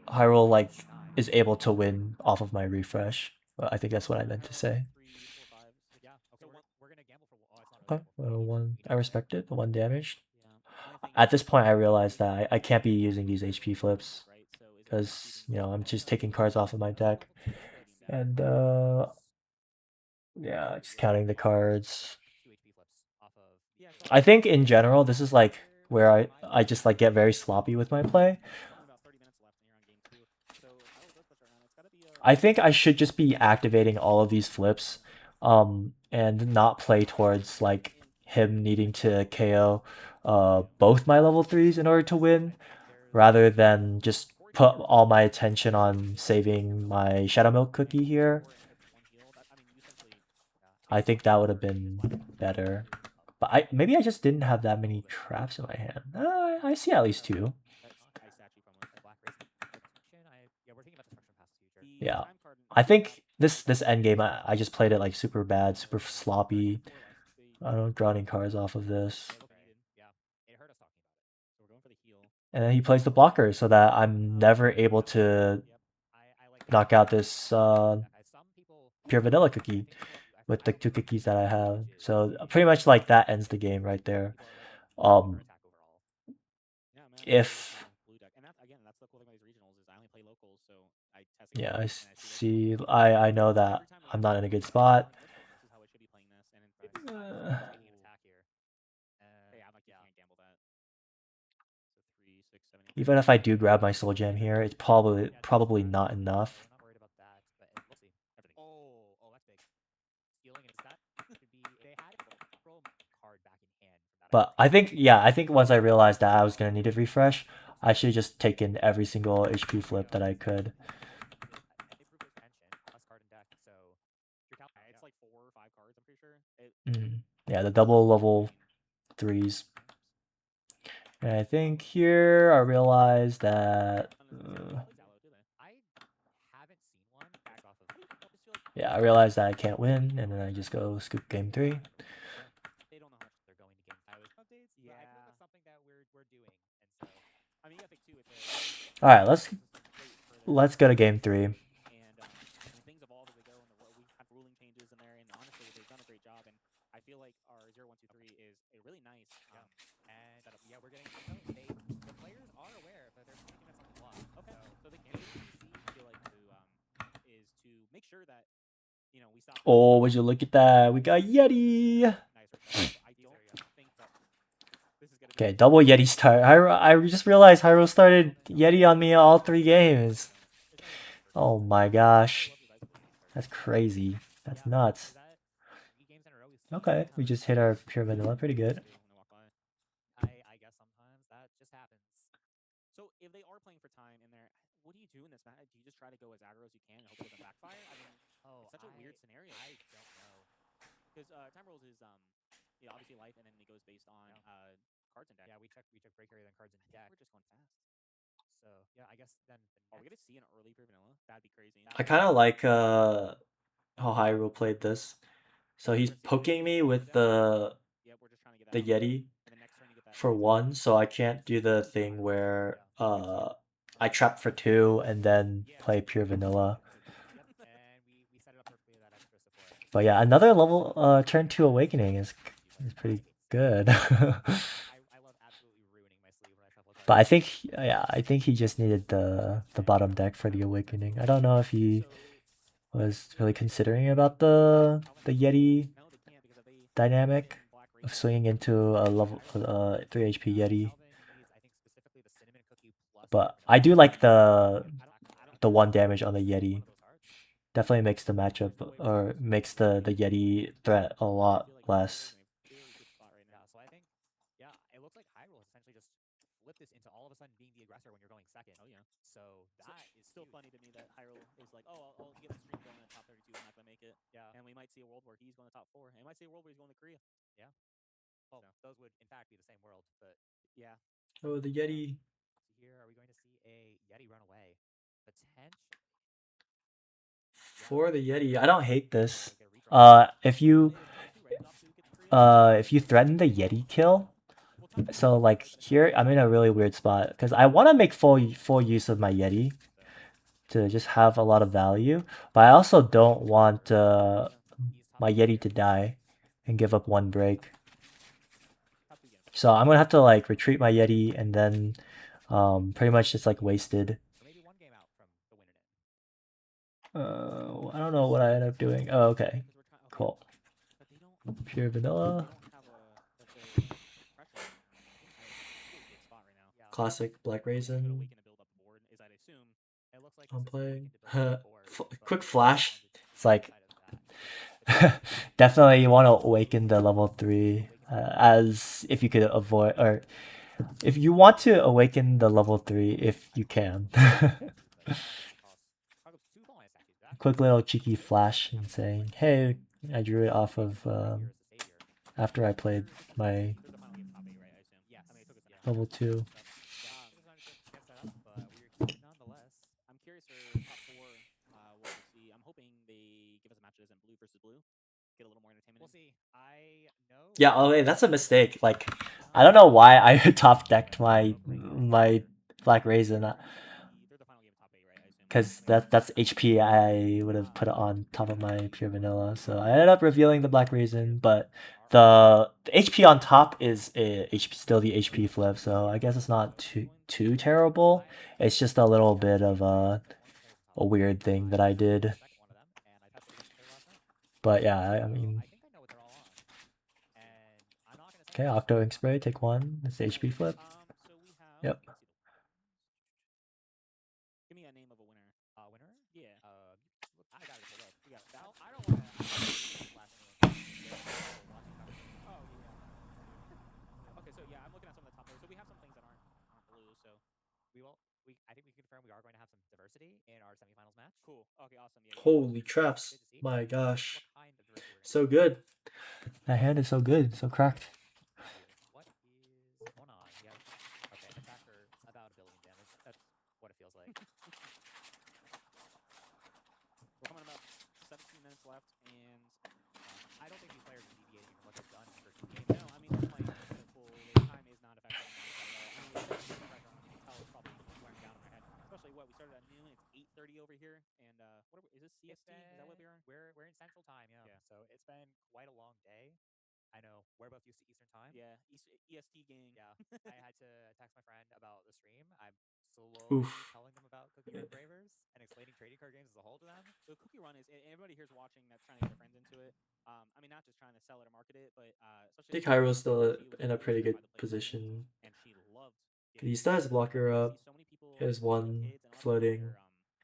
Hyrule like Nine. is able to win off of my refresh. I think that's what I meant to say. 3, 4, 5. Yeah, okay, we're gonna gamble for. Oh, it's not really Okay, gamble. one. I respect it. One damage. Yeah. Only thing At is, this point, I realized that I can't be using these HP flips right? So is it because even I'm worth just it? taking cards off of my deck, and yeah, just counting the cards. 2 HP flips off of. Yeah, so I think in general, this is like where I just like get very sloppy with my play. There's only about 30 minutes left and you're on game 2. So if Hyrule does push it around, it's got to be I think I should just be activating all of these flips, and not play towards like him needing to KO both my level 3s in order to win, rather than just put all my attention on saving my Shadow Milk cookie here. I think that would have been better. But maybe I just didn't have that many traps in my hand. I see at least 2. Ice statue from Black raising destruction. Yeah, we're thinking about destruction past the future. Yeah. I think this endgame I just played it like super bad, super sloppy. I don't draw any cards off of this. Yeah, it hurt us talking about it. So we're going for the heal. And then he plays the blocker so that I'm never able to knock out this pure vanilla cookie with the 2 cookies that I have. So pretty much like that ends the game right there. Yeah, man. If Blue deck. And that's the cool thing about these regionals is I only play locals, so I test yeah, I against see. I know that I'm not in a good spot. this is how I should be playing this, and it's Taking an attack here. hey, I'm like, you can't gamble that. So 3, 6, 7, 8. Even if I do grab my soul gem here, it's probably not enough. We're not worried about that, but we'll see. Everything. Oh, that's big. Stealing and that could be. They had a pro card back in hand. But I think once I realized that I was gonna need a refresh, I should have just taken every single HP flip that I could. It's like 4 or 5 cards, I'm pretty sure. Yeah, the double level 3s. And I think here I realized that. Yeah, I realized that I can't win, and then I just go scoop game 3. They don't know how much they're going to game updates. Yeah, I feel that's something that we're doing, and so I mean, you gotta think too. All right, let's go to game 3. And things evolve as they go, and we have ruling changes in there. And honestly, they've done a great job. And I feel like our 0, 1, 2, 3 is a really nice and setup. Yeah, we're getting the players are aware, but they're thinking that's on the block. Okay, so the game I feel like is to make sure that we stop. Oh, would you look at that? We got Yeti. I don't think that this is gonna. Okay, double Yeti start. I just realized Hyro started Yeti on me all 3 games. Oh my gosh. That's crazy. That's nuts. Okay, we just hit our pure vanilla pretty good. I guess sometimes that just happens. So if they are playing for time in there, what do you do in this match? Do you just try to go as aggro as you can and hope it doesn't backfire? I mean, it's such a weird scenario. I don't know. Because time rolls is obviously life, and then it goes based on cards in deck. Yeah, we check break area then cards in deck. We're just going fast. So yeah, I guess then. Are we gonna see an early pure vanilla? That'd be crazy. I kind of like how Hyrule played this. So he's poking me with the Yeti for 1, so I can't do the thing where I trap for 2 and then play pure vanilla. And we set it up perfectly that extra support. But yeah, another level turn 2 awakening is pretty good. I love absolutely ruining my sleeve when I shuffle cards. But I think he just needed the bottom deck for the awakening. I don't know if he was really considering about the Yeti dynamic of swinging into a level 3 HP Yeti. But I do like the 1 damage on the Yeti. Definitely makes the matchup or makes the Yeti threat a lot less. So I think it looks like Hyrule essentially just flip this into all of a sudden being the aggressor when you're going second. Oh yeah. So that is still funny to me that Hyrule is like, oh, I'll get the stream going in the top 32. I'm not gonna make it. Yeah. And we might see a world where he's going to top 4. And we might see a world where he's going to Korea. Yeah. Well, those would in fact be the same world, but Yeah. Oh, the Yeti. so here are we going to see a Yeti run away? Potentially. For the Yeti, I don't hate this. Get a redraw. If you threaten the Yeti kill, so like here I'm in a really weird spot because I want to make full use of my Yeti to just have a lot of value, but I also don't want my Yeti to die and give up one break. So I'm gonna have to like retreat my Yeti and then pretty much just like wasted. So maybe one game out from the winner. I don't know what I end up doing. Oh, okay. Cool. But they don't. Pure vanilla. They don't have a, let's say, pressure. I mean, it's a really good spot right now. Yeah. Classic black raisin. Awaken to build up a board is I'd assume. It looks like I'm this is playing. Awaken to build up a board, Quick but flash. It's like outside of that, definitely you want to awaken the level 3 as if you could avoid, or if you want to awaken the level 3 if you can. Quick little cheeky flash and saying, hey, I drew it off of after I played my level 2. I'm curious for top 4 what we'll see. I'm hoping they give us a match that isn't blue versus blue. Get a little more entertainment. We'll see. I know. Yeah, okay, that's a mistake. Like, I don't know why I top decked my black raisin. Because that's HP I would have put on top of my pure vanilla. So I ended up revealing the black raisin, but the HP on top is still the HP flip. So I guess it's not too terrible. It's just a little bit of a weird thing that I did. But yeah, I mean. Okay, Octo Ink Spray, take 1. It's the HP flip. Yep. Give me a name of a winner. Winner? Yeah. I got it pulled up. We got. I don't want to. Oh yeah. Okay, so yeah, I'm looking at some of the top players. So we have some things that aren't blue. So I think we can confirm we are going to have some diversity in our semifinals match. Cool. Okay, awesome. Yeah. Holy traps! My gosh, so good. That hand is so good, so cracked. What is going on? Yeah. Okay, attacker about 1 billion damage. That's what it feels like. We're coming about 17 minutes left, and I don't think these players are deviating from what they've done for 2 games. No, I mean this might be the full. The time is not affecting my at all. I mean, it's definitely pressure on. I can tell it's probably wearing down on my head. Especially what we started at noon. It's 8:30 over here, and what is this CST? Is that what we are? We're in Central Time, yeah. So it's been quite a long day. I know. We're both used to Eastern Time. Yeah, EST gang. Yeah. I had to text my friend about the stream. I'm slowly telling them about CookieRun Braverse and explaining trading card games as a whole to them. So CookieRun is, everybody here's watching that's trying to get their friends into it. I mean, not just trying to sell it or market it, but especially. I think Hyro's still in a pretty good position. And she loved. He still has blocker up. He has 1 floating.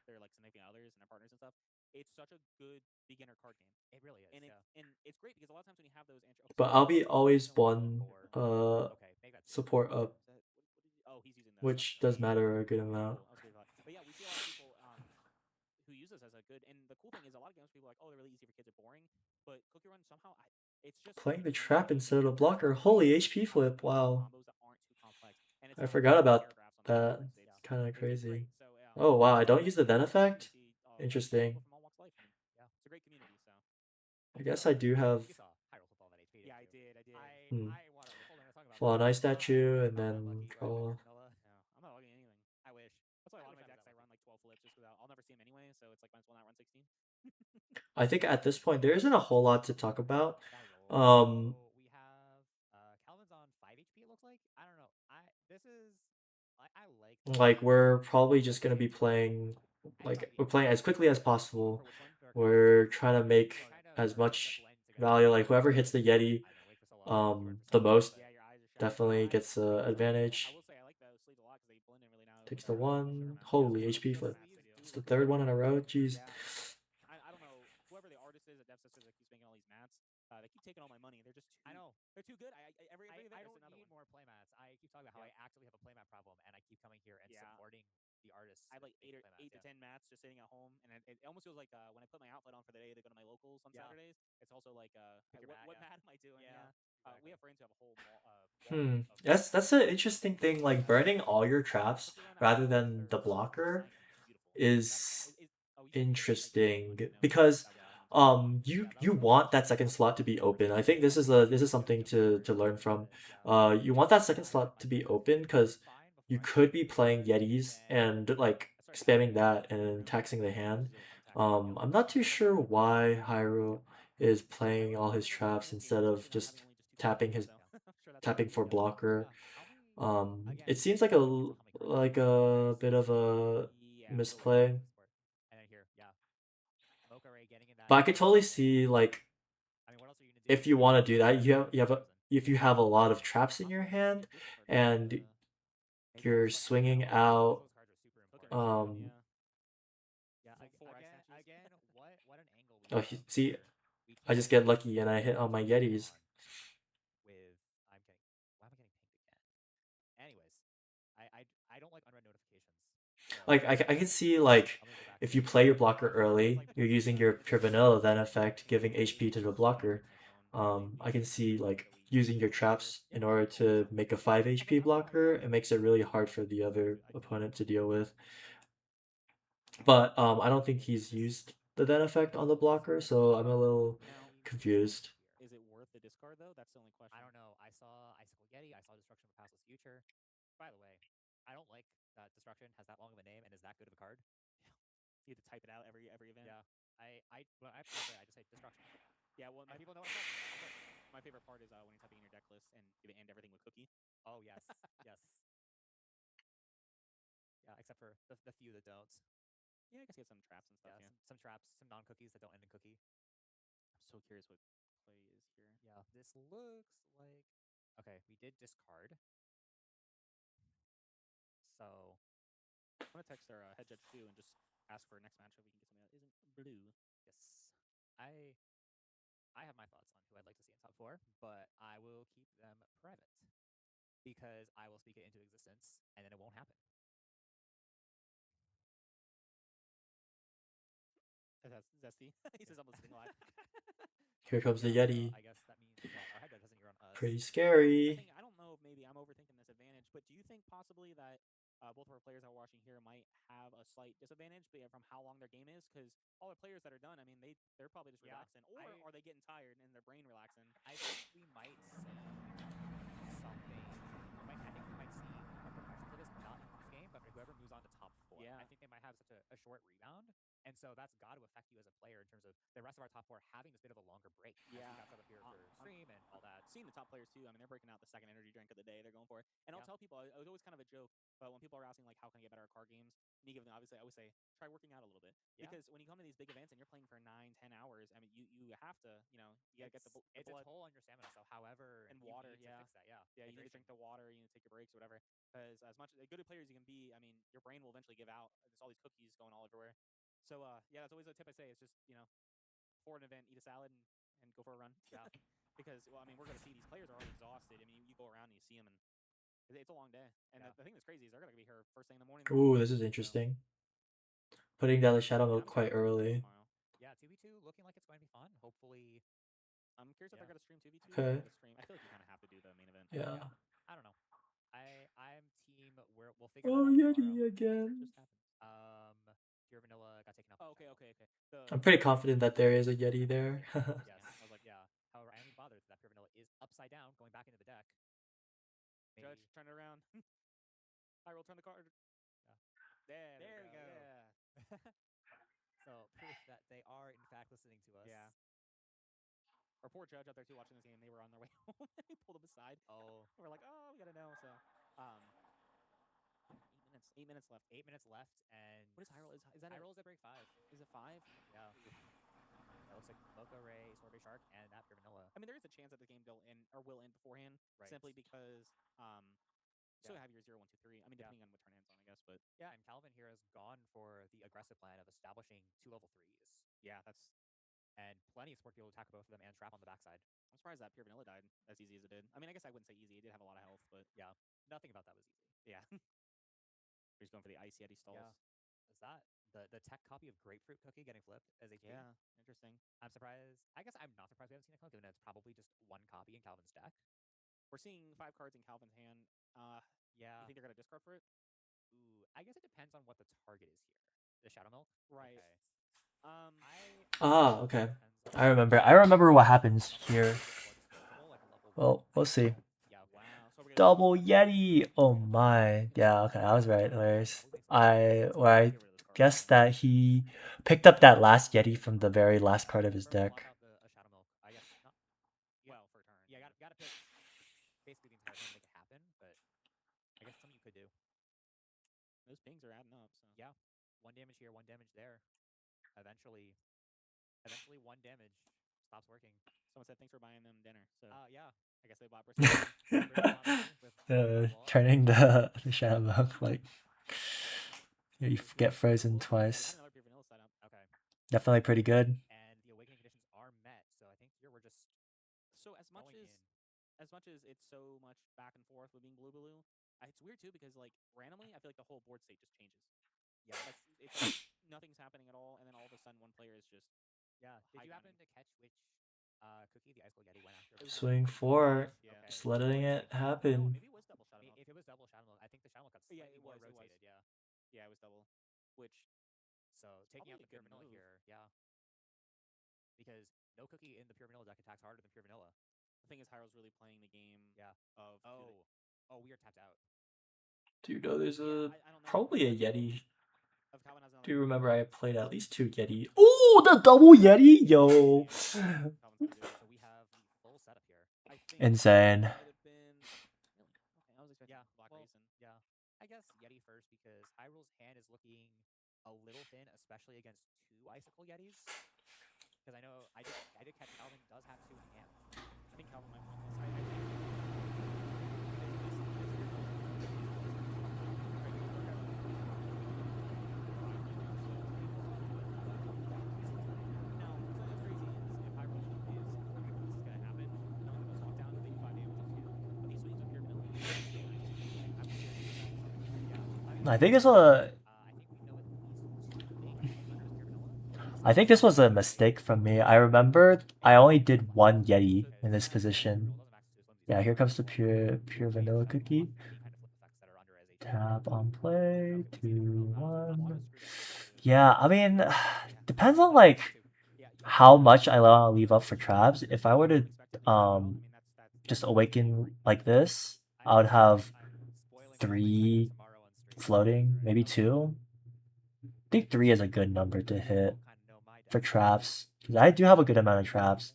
They're like significant others and their partners and stuff. It's such a good beginner card game. It really is. And it's great because a lot of times when you have those. But I'll be always 1 support up, which does matter a good amount. But yeah, we see a lot of people who use this as a good. And the cool thing is, a lot of games people are like, oh, they're really easy for kids, are boring. But CookieRun somehow, it's just playing the trap instead of the blocker. Holy HP flip! Wow. I forgot about that. Kind of crazy. Oh wow! I don't use the then effect. Interesting. It's a great community. So I guess I do have. Yeah, I did. Fall an ice statue and then draw. I'm not logging anything. I wish. That's why a lot of my decks I run like 12 flips just because I'll never see them anyway. So it's like might as well not run 16. I think at this point there isn't a whole lot to talk about. We have Calvin's on 5 HP. It looks like. I don't know. I like we're probably just gonna be playing. Like we're playing as quickly as possible. We're trying to make as much value. Like whoever hits the Yeti, the most definitely gets the advantage. Takes the 1. Holy HP flip. It's the 3rd one in a row. Jeez. I don't know. Whoever the artist is at Dev Sisters that keeps making all these mats, they keep taking all my money. They're just too. I know. They're too good. I don't need more playmats. I keep talking about how I actually have a playmat problem, and I keep coming here and supporting the artists. I have like 8 to 10 mats just sitting at home, and it almost feels like when I put my outfit on for the day to go to my locals on Saturdays. It's also like, what mat am I doing? Yeah. We have friends who have a whole wall of That's an interesting thing. Like burning all your traps rather than the blocker is interesting because you want that second slot to be open. I think this is something to learn from. You want that second slot to be open because you could be playing Yetis and like spamming that and taxing the hand. I'm not too sure why Hyrule is playing all his traps instead of just tapping his tapping for blocker. It seems like a bit of a misplay. And then here, yeah, Mocha Ray getting in that. But I could totally see like I mean, what else are you gonna do? if you want to do that, if you have a lot of traps in your hand and you're swinging out. Those cards are super important. Um, Yeah, again, what an angle we oh, have see, here. We I just can't get lucky and I hit on my Yetis. with I'm getting why am I getting pinged again? Anyways, I don't like unread notifications. So Like I can see like I'm gonna go back if to you play your blocker early, you're using your pure vanilla then effect, giving HP to the blocker. I can see like using your traps in order to make a 5 HP blocker. It makes it really hard for the other opponent to deal with. But I don't think he's used the then effect on the blocker, so I'm a little confused. Is it worth the discard though? That's the only question. I don't know. I saw Icicle Yeti. I saw Destruction of a Passless Future. By the way, I don't like that Destruction has that long of a name and is that good of a card. You have to type it out every event. Yeah, when I play, I just say Destruction. Yeah, well, And people know what I'm talking about. my favorite part is when you're typing in your deck list and you end everything with cookie. Oh yes, yes. Yeah, except for the few that don't. Yeah, I guess you have some traps and stuff. Yeah, Yeah, some traps, some non-cookies that don't end in cookie. I'm so curious what play is here. Yeah, this looks like okay. We did discard, so I'm gonna text our head judge too and just ask for next matchup we can get something that isn't blue. yes, I have my thoughts on who I'd like to see in top four, but I will keep them private because I will speak it into existence and then it won't happen. That's Zesty. He says I'm listening live. Here comes the Yeah, so Yeti. I guess that means that our head judge doesn't hear on us. Pretty scary. I don't know if maybe I'm overthinking this advantage, but do you think possibly that both of our players that we're watching here might have a slight disadvantage from how long their game is? Because all the players that are done, I mean, they're probably just Yeah, relaxing, or are they getting tired and their brain relaxing? I think we might see something. I think we might see a progression for this, not in this game, but for whoever moves on to top four. Yeah. I think they might have such a short rebound, and so that's got to affect you as a player in terms of the rest of our top four having this bit of a longer break. Yeah. as we got set up here for stream and all that. Seeing the top players too, I mean, they're breaking out the second energy drink of the day. They're going for it. And I'll Yeah. tell people, it was always kind of a joke, but when people are asking like, how can I get better at card games? Me giving them, obviously, I always say, try working out a little bit. Yeah. Because when you come to these big events and you're playing for 9-10 hours, I mean, you have to, you gotta get the it's blood a toll on your stamina. So, however, and you water, need to fix that. Yeah, yeah, you need to hydration. drink the water, you need to take your breaks, or whatever. Because as much good a player as you can be, I mean, your brain will eventually give out. There's all these cookies going all everywhere. So yeah, that's always a tip I say. Is just before an event, eat a salad and go for a run. Yeah. Because well, I mean, we're gonna see these players are already exhausted. I mean, you go around and you see them, and it's a long day. And Yeah. the thing that's crazy is they're gonna be here first thing in the morning. Ooh, this is interesting. Putting down the shadow mode quite early. Yeah, 2v2 looking like it's going to be fun. Hopefully, I'm curious if they're gonna stream 2v2. Okay. I feel like you kind of have to do the main event. Yeah. I don't know. I'm team where we'll figure that out Yeti tomorrow. again. Just happened. Pure vanilla got taken off. Oh, okay. I'm pretty confident that there is a Yeti there. Yes, I was like, yeah. However, I don't even bother that pure vanilla is upside down, going back into the deck. Maybe. Judge, turn it around. I will turn the card. Yeah. There we go. Yeah. So proof that they are in fact listening to us. Yeah. Our poor judge out there too watching this game. They were on their way home. We pulled them aside. Oh. We're like, oh, we gotta know. So, 8 minutes left. 8 minutes left, and what is Hyrule? Is that Hyrule's at break 5? Is it 5? Yeah. It looks like Mocha Ray, Sorbet Shark, and that pure vanilla. I mean, there is a chance that the game will end beforehand, Right. simply because still have your 0-1-2-3. I mean, depending on what turn ends on, I guess. But yeah, and Calvin here has gone for the aggressive plan of establishing 2 level 3s. Yeah, that's and plenty of support to be able to tackle both of them and trap on the backside. I'm surprised that pure vanilla died as easy as it did. I mean, I guess I wouldn't say easy. It did have a lot of health, but yeah, nothing about that was easy. Yeah. He's going for the ice Yeti stalls. Yeah. Is that the tech copy of Grapefruit Cookie getting flipped as HP. Yeah, interesting. I'm surprised. I guess I'm not surprised we haven't seen a clone, given that it's probably just one copy in Calvin's deck. We're seeing 5 cards in Calvin's hand. Yeah. You think they're gonna discard for it? Ooh, I guess it depends on what the target is here. The Shadow Milk? Right. Ah, okay. Depends I on remember. I remember what happens something here. a little bit more disposable, like a level Well, 1. we'll see. Yeah, okay. Wow. So we're gonna Double Yeti. Oh my. Yeah. Okay, I was right. Hilarious. I guessed that he picked up that last Yeti from the very last card of his deck. Swap out a Shadow Milk. I guess not. well, for a turn. Yeah, gotta pick basically the entire turn to make it happen, but I guess something you could do. Those pings are adding up. So Yeah, 1 damage here, 1 damage there. Eventually, 1 damage stops working. Someone said thanks for buying them dinner. So Yeah, I guess they bought brisket. Turning the Shadow Milk like you get frozen We twice. have another pure vanilla setup. Okay. Definitely pretty good. And the awakening conditions are met, so I think here we're just So as much as it's so much back and forth with being blue, it's weird too because like randomly I feel like the whole board state just changes. Yeah, it's like nothing's happening at all, and then all of a sudden one player is just yeah. Did you happen to catch which cookie the Ice Cold Yeti went after? Swing 4. Yeah. Just letting it happen. Maybe it was double Shadow Milk. If it was double Shadow Milk, I think the Shadow Milk got Yeah, slightly it more was. rotated. Yeah. Yeah, it was double. Which So taking out Probably the a pure good vanilla move. here, yeah. Because no cookie in the pure vanilla deck attacks harder than pure vanilla. the thing is, Hyro's really playing the game. Yeah. Of we are tapped out. Dude, oh, there's I don't know. probably a Yeti. Of Calvin has another Do you move. remember I played at least 2 Yeti? Oh, the double Yeti, yo! Calvin's gonna do. So we have the full setup here. I think Insane. Might have been. Really? Okay, I was expecting Yeah. Black Well, Raisin. yeah. I guess Yeti first because Hyrule's hand is looking a little thin, especially against 2 Icicle Yetis. Because I know I did catch Calvin does have 2 in hand. I think Calvin might win this. I think. I think this was I think this was a mistake from me. I remember I only did 1 Yeti in this position. Yeah, here comes the pure vanilla cookie. Tap on play, 2, 1. Yeah, I mean, depends on like how much I want to leave up for traps. If I were to just awaken like this, I would have 3 floating, maybe 2. I think 3 is a good number to hit for traps, because I do have a good amount of traps.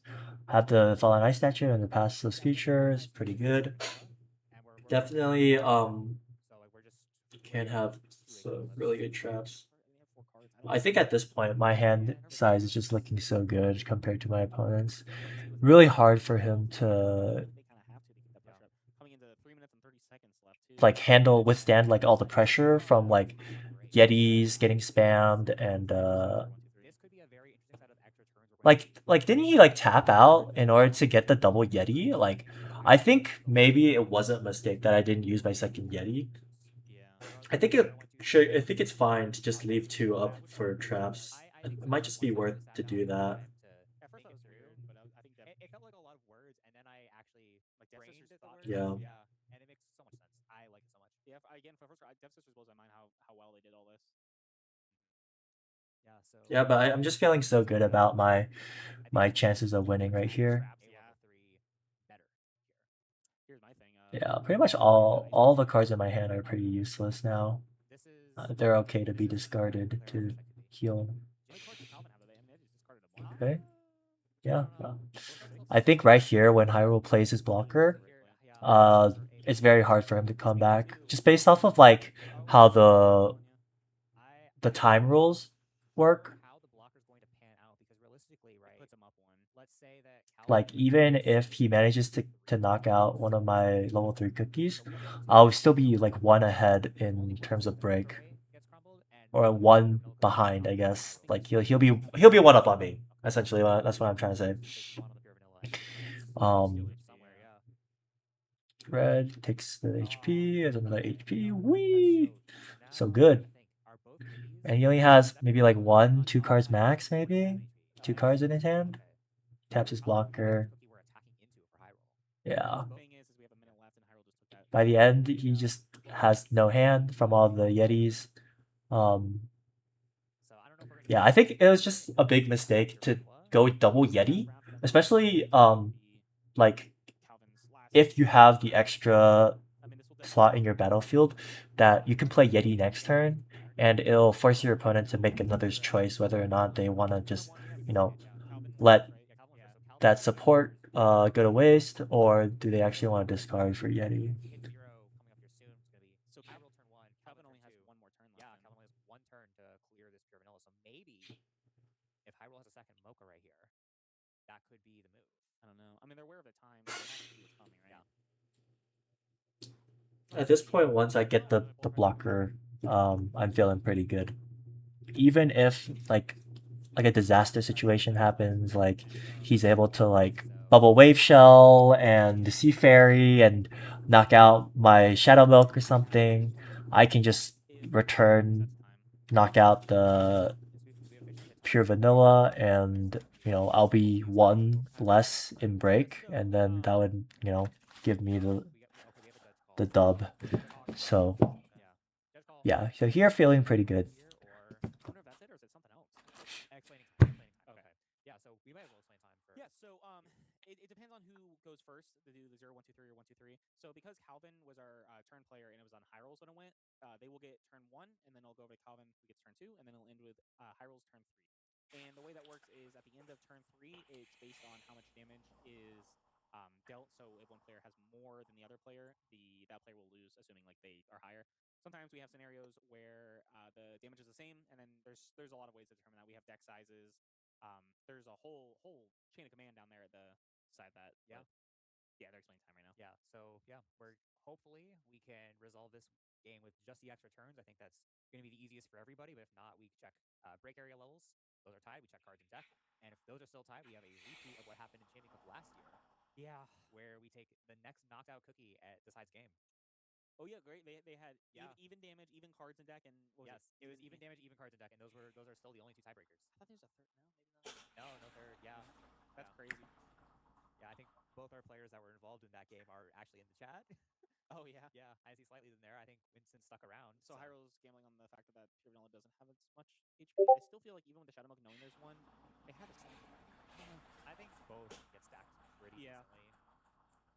I have the Fallen Ice Statue and the Passless Features, pretty good. Definitely can have some really good traps. I think at this point my hand size is just looking so good compared to my opponents. Really hard for him to like withstand like all the pressure from like Yetis getting spammed and this could be a very interesting set of extra turns. like didn't he like tap out in order to get the double Yeti? Like I think maybe it wasn't a mistake that I didn't use my second Yeti. I think it's fine to just leave 2 up for traps. It might just be worth to do that. At first, that was weird, but I think that it felt like a lot of words, and then I actually Death brained Sisters the thought- words. Yeah. Yeah, and it makes so much sense. I like it so much. Yeah, again, for first, Death Sisters blows my mind how well they did all this. Yeah, so Yeah, but I'm just feeling so good about my chances of winning right here. Here's my thing. Yeah, pretty much all the cards in my hand are pretty useless now. They're okay to be discarded to heal. Okay. Yeah. I think right here when Hyrule plays his blocker, it's very hard for him to come back. Just based off of like how the time rules work. How the blocker's going to pan out, because realistically, right? Puts him up 1. Let's say that Like even if he manages to knock out one of my level 3 cookies, I'll still be like 1 ahead in terms of break. Or 1 behind, I guess. Like he'll be 1 up on me. Essentially, that's what I'm trying to say. Red takes the HP, as another HP. Whee! So good. Are both cookies And he only has maybe like 2 cards max, maybe? 2 cards in his hand? Taps his blocker. Cookie we're attacking into for high roll. Yeah. The thing is we have a minute left, and Hyrule just took that. By the end, he just has no hand from all the Yetis. So I don't know if we're gonna Yeah, I think it was just a big mistake to go double Yeti, especially like if you have the extra slot in your battlefield that you can play Yeti next turn, and it'll force your opponent to make another choice whether or not they want to just, let that support go to waste, or do they actually want to discard for Yeti. We hit 0 coming up here soon. It's gonna be So High roll turn 1. Calvin only turn has 2. one more turn left. Yeah, then. Calvin only has 1 turn to clear this pure vanilla. So maybe if Hyrule has a second Mocha right here, that could be the move. I don't know. I mean, they're aware of the time. They have to see what's coming, right? Yeah. At this point, once I get the blocker, I'm feeling pretty good. Even if like a disaster situation happens, like he's able to like bubble wave shell and the sea fairy and knock out my shadow milk or something, I can just return, knock out the We officially hit time. pure vanilla, and I'll be one less in break, and then that would give me We have a judge call. the dub. So Judge call. yeah, so here feeling pretty good. Here, or I wonder if that's it, or is it something else? explaining time. Okay. Yeah, so we might as well explain time for. Yeah, so it depends on who goes first to do the 0, 1, 2, 3, or 1, 2, 3. So because Calvin was our turn player and it was on high rolls when it went, they will get turn 1, and then it'll go over to Calvin who gets turn 2, and then it'll end with high rolls turn 3. And the way that works is at the end of turn 3, it's based on how much damage is dealt. So if one player has more than the other player, that player will lose, assuming like they are higher. Sometimes we have scenarios where the damage is the same, and then there's a lot of ways to determine that. We have deck sizes. There's a whole chain of command down there at the side of that. Yeah. Yeah, they're explaining time right now. Yeah. So yeah, we're hopefully we can resolve this game with just the extra turns. I think that's going to be the easiest for everybody. But if not, we check break area levels. Those are tied. We check cards in deck, and if those are still tied, we have a repeat of what happened in Champion Cup last year. Yeah. Where we take the next knocked out Cookie at decides game. Oh yeah, great. They had Yeah. even damage, even cards in deck, and what was Yes, it was even damage, even cards in deck, and those are still the only 2 tiebreakers. I thought there's a third. No, maybe not. No third. Yeah, That's yeah. crazy. Yeah, I think both our players that were involved in that game are actually in the chat. Oh yeah. Yeah, I see Slightly's in there. I think Winston stuck around. So Hyro's gambling on the fact that pure vanilla doesn't have as much HP. I still feel like even with the Shadow Milk, knowing there's one, they had to stack it, right? I don't know. I think both get stacked pretty decently.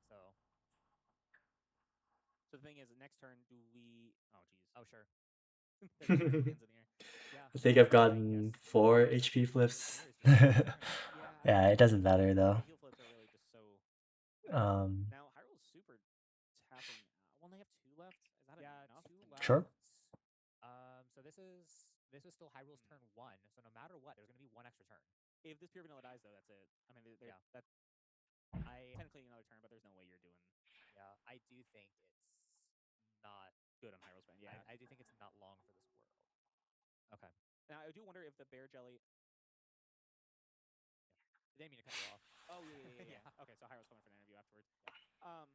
So the thing is, next turn, do we? Oh geez. Oh sure. There's so many hands in here. Yeah. I think I've gotten 4 HP flips. Yeah, it doesn't matter though. The heal flips are really just so. Now Hyro's super tapping. Well, they have 2 left. Is that enough? 2 left. Sure. So this is still Hyrule's turn 1. So no matter what, there's gonna be 1 extra turn. If this pure vanilla dies, though, that's it. I mean, that's technically another turn, but there's no way you're doing. Yeah, I do think it's not good on Hyro's band. Yeah, I do think it's not long for this world. Okay. Now I do wonder if the bear jelly. Yeah. Didn't mean to cut you off. Oh yeah. Okay, so Hyro's coming for an interview afterwards. Yeah.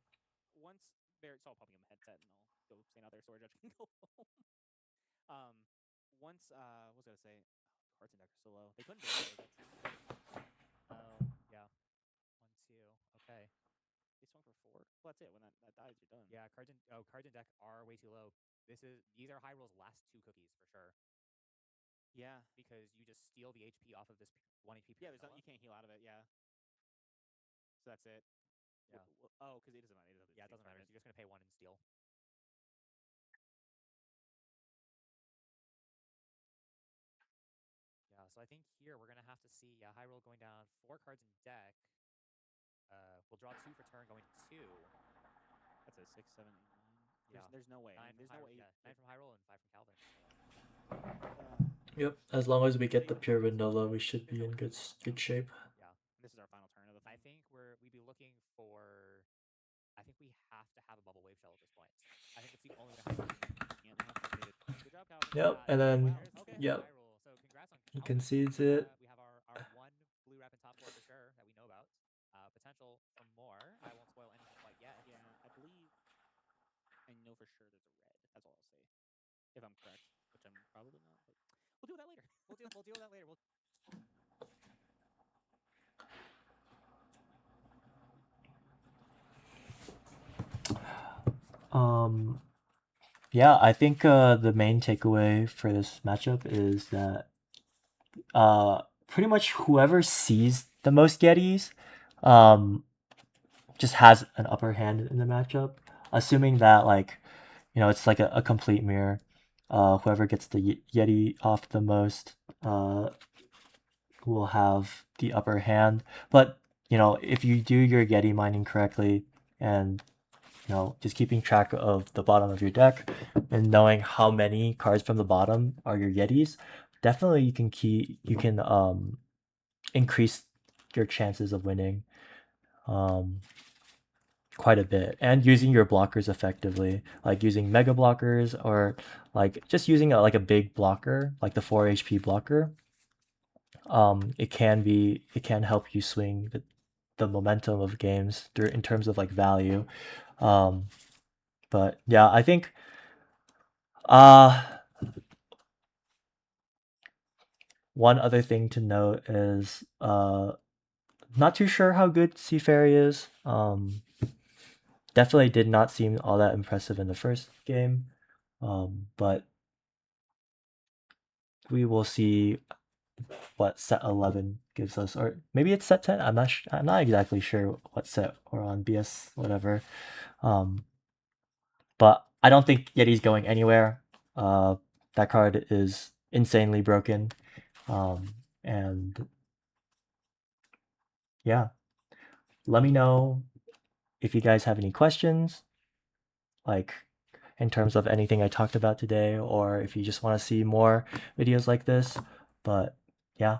Once bear, so I'll probably give him a headset and I'll go stand out there so our judge can go home. Once what was I gonna say? Oh, cards in deck are so low. They couldn't do it. Oh yeah. 1, 2. Okay. They swung for 4. Well, that's it. When that dies, you're done. Yeah, cards in deck are way too low. These are Hyrule's last 2 cookies for sure. Yeah, because you just steal the HP off of this 1 HP. Yeah, there's you can't heal out of it. Yeah. So that's it. Yeah. Oh, because it doesn't matter. Yeah, it doesn't matter. You're just gonna pay 1 and steal. Yeah, so I think here we're gonna have to see Hyrule going down 4 cards in deck. We'll draw 2 for turn, going 2. That's a 6, 7, 8, 9. Yeah. There's no way. 9 there's no way. Yeah, 9 from Hyrule and 5 from Calvin. Yep, as long as we get the pure vanilla, we should be in good shape. Yeah, this is our final turn of the thing. I think we'd be looking for. I think we have to have a bubble wave shell at this point. I think it's the only way to have it. Good job, Calvin. Yep, and then Okay. yep, Hyrule. So congrats on he Calvin. concedes it. We have our 1 blue wrap in top 4 for sure that we know about. Potential for more. I won't spoil anything quite yet. Yeah, I believe. I know for sure there's a red. That's all I'll say. if I'm correct, which I'm probably not. But we'll deal with that later. We'll deal with that later. Yeah, I think the main takeaway for this matchup is that pretty much whoever sees the most Yetis just has an upper hand in the matchup, assuming that like it's like a complete mirror. Whoever gets the Yeti off the most will have the upper hand. But if you do your Yeti mining correctly and just keeping track of the bottom of your deck and knowing how many cards from the bottom are your Yetis, definitely you can increase your chances of winning quite a bit, and using your blockers effectively, like using mega blockers or like just using like a big blocker like the 4 HP blocker. It can help you swing the momentum of games through in terms of like value. But yeah, I think uh one other thing to note is not too sure how good Seaferry is. Definitely did not seem all that impressive in the first game. But we will see what set 11 gives us, or maybe it's set 10. I'm not exactly sure what set we're on, BS whatever. But I don't think Yeti's going anywhere. That card is insanely broken. And yeah, let me know if you guys have any questions, like in terms of anything I talked about today, or if you just want to see more videos like this. But yeah,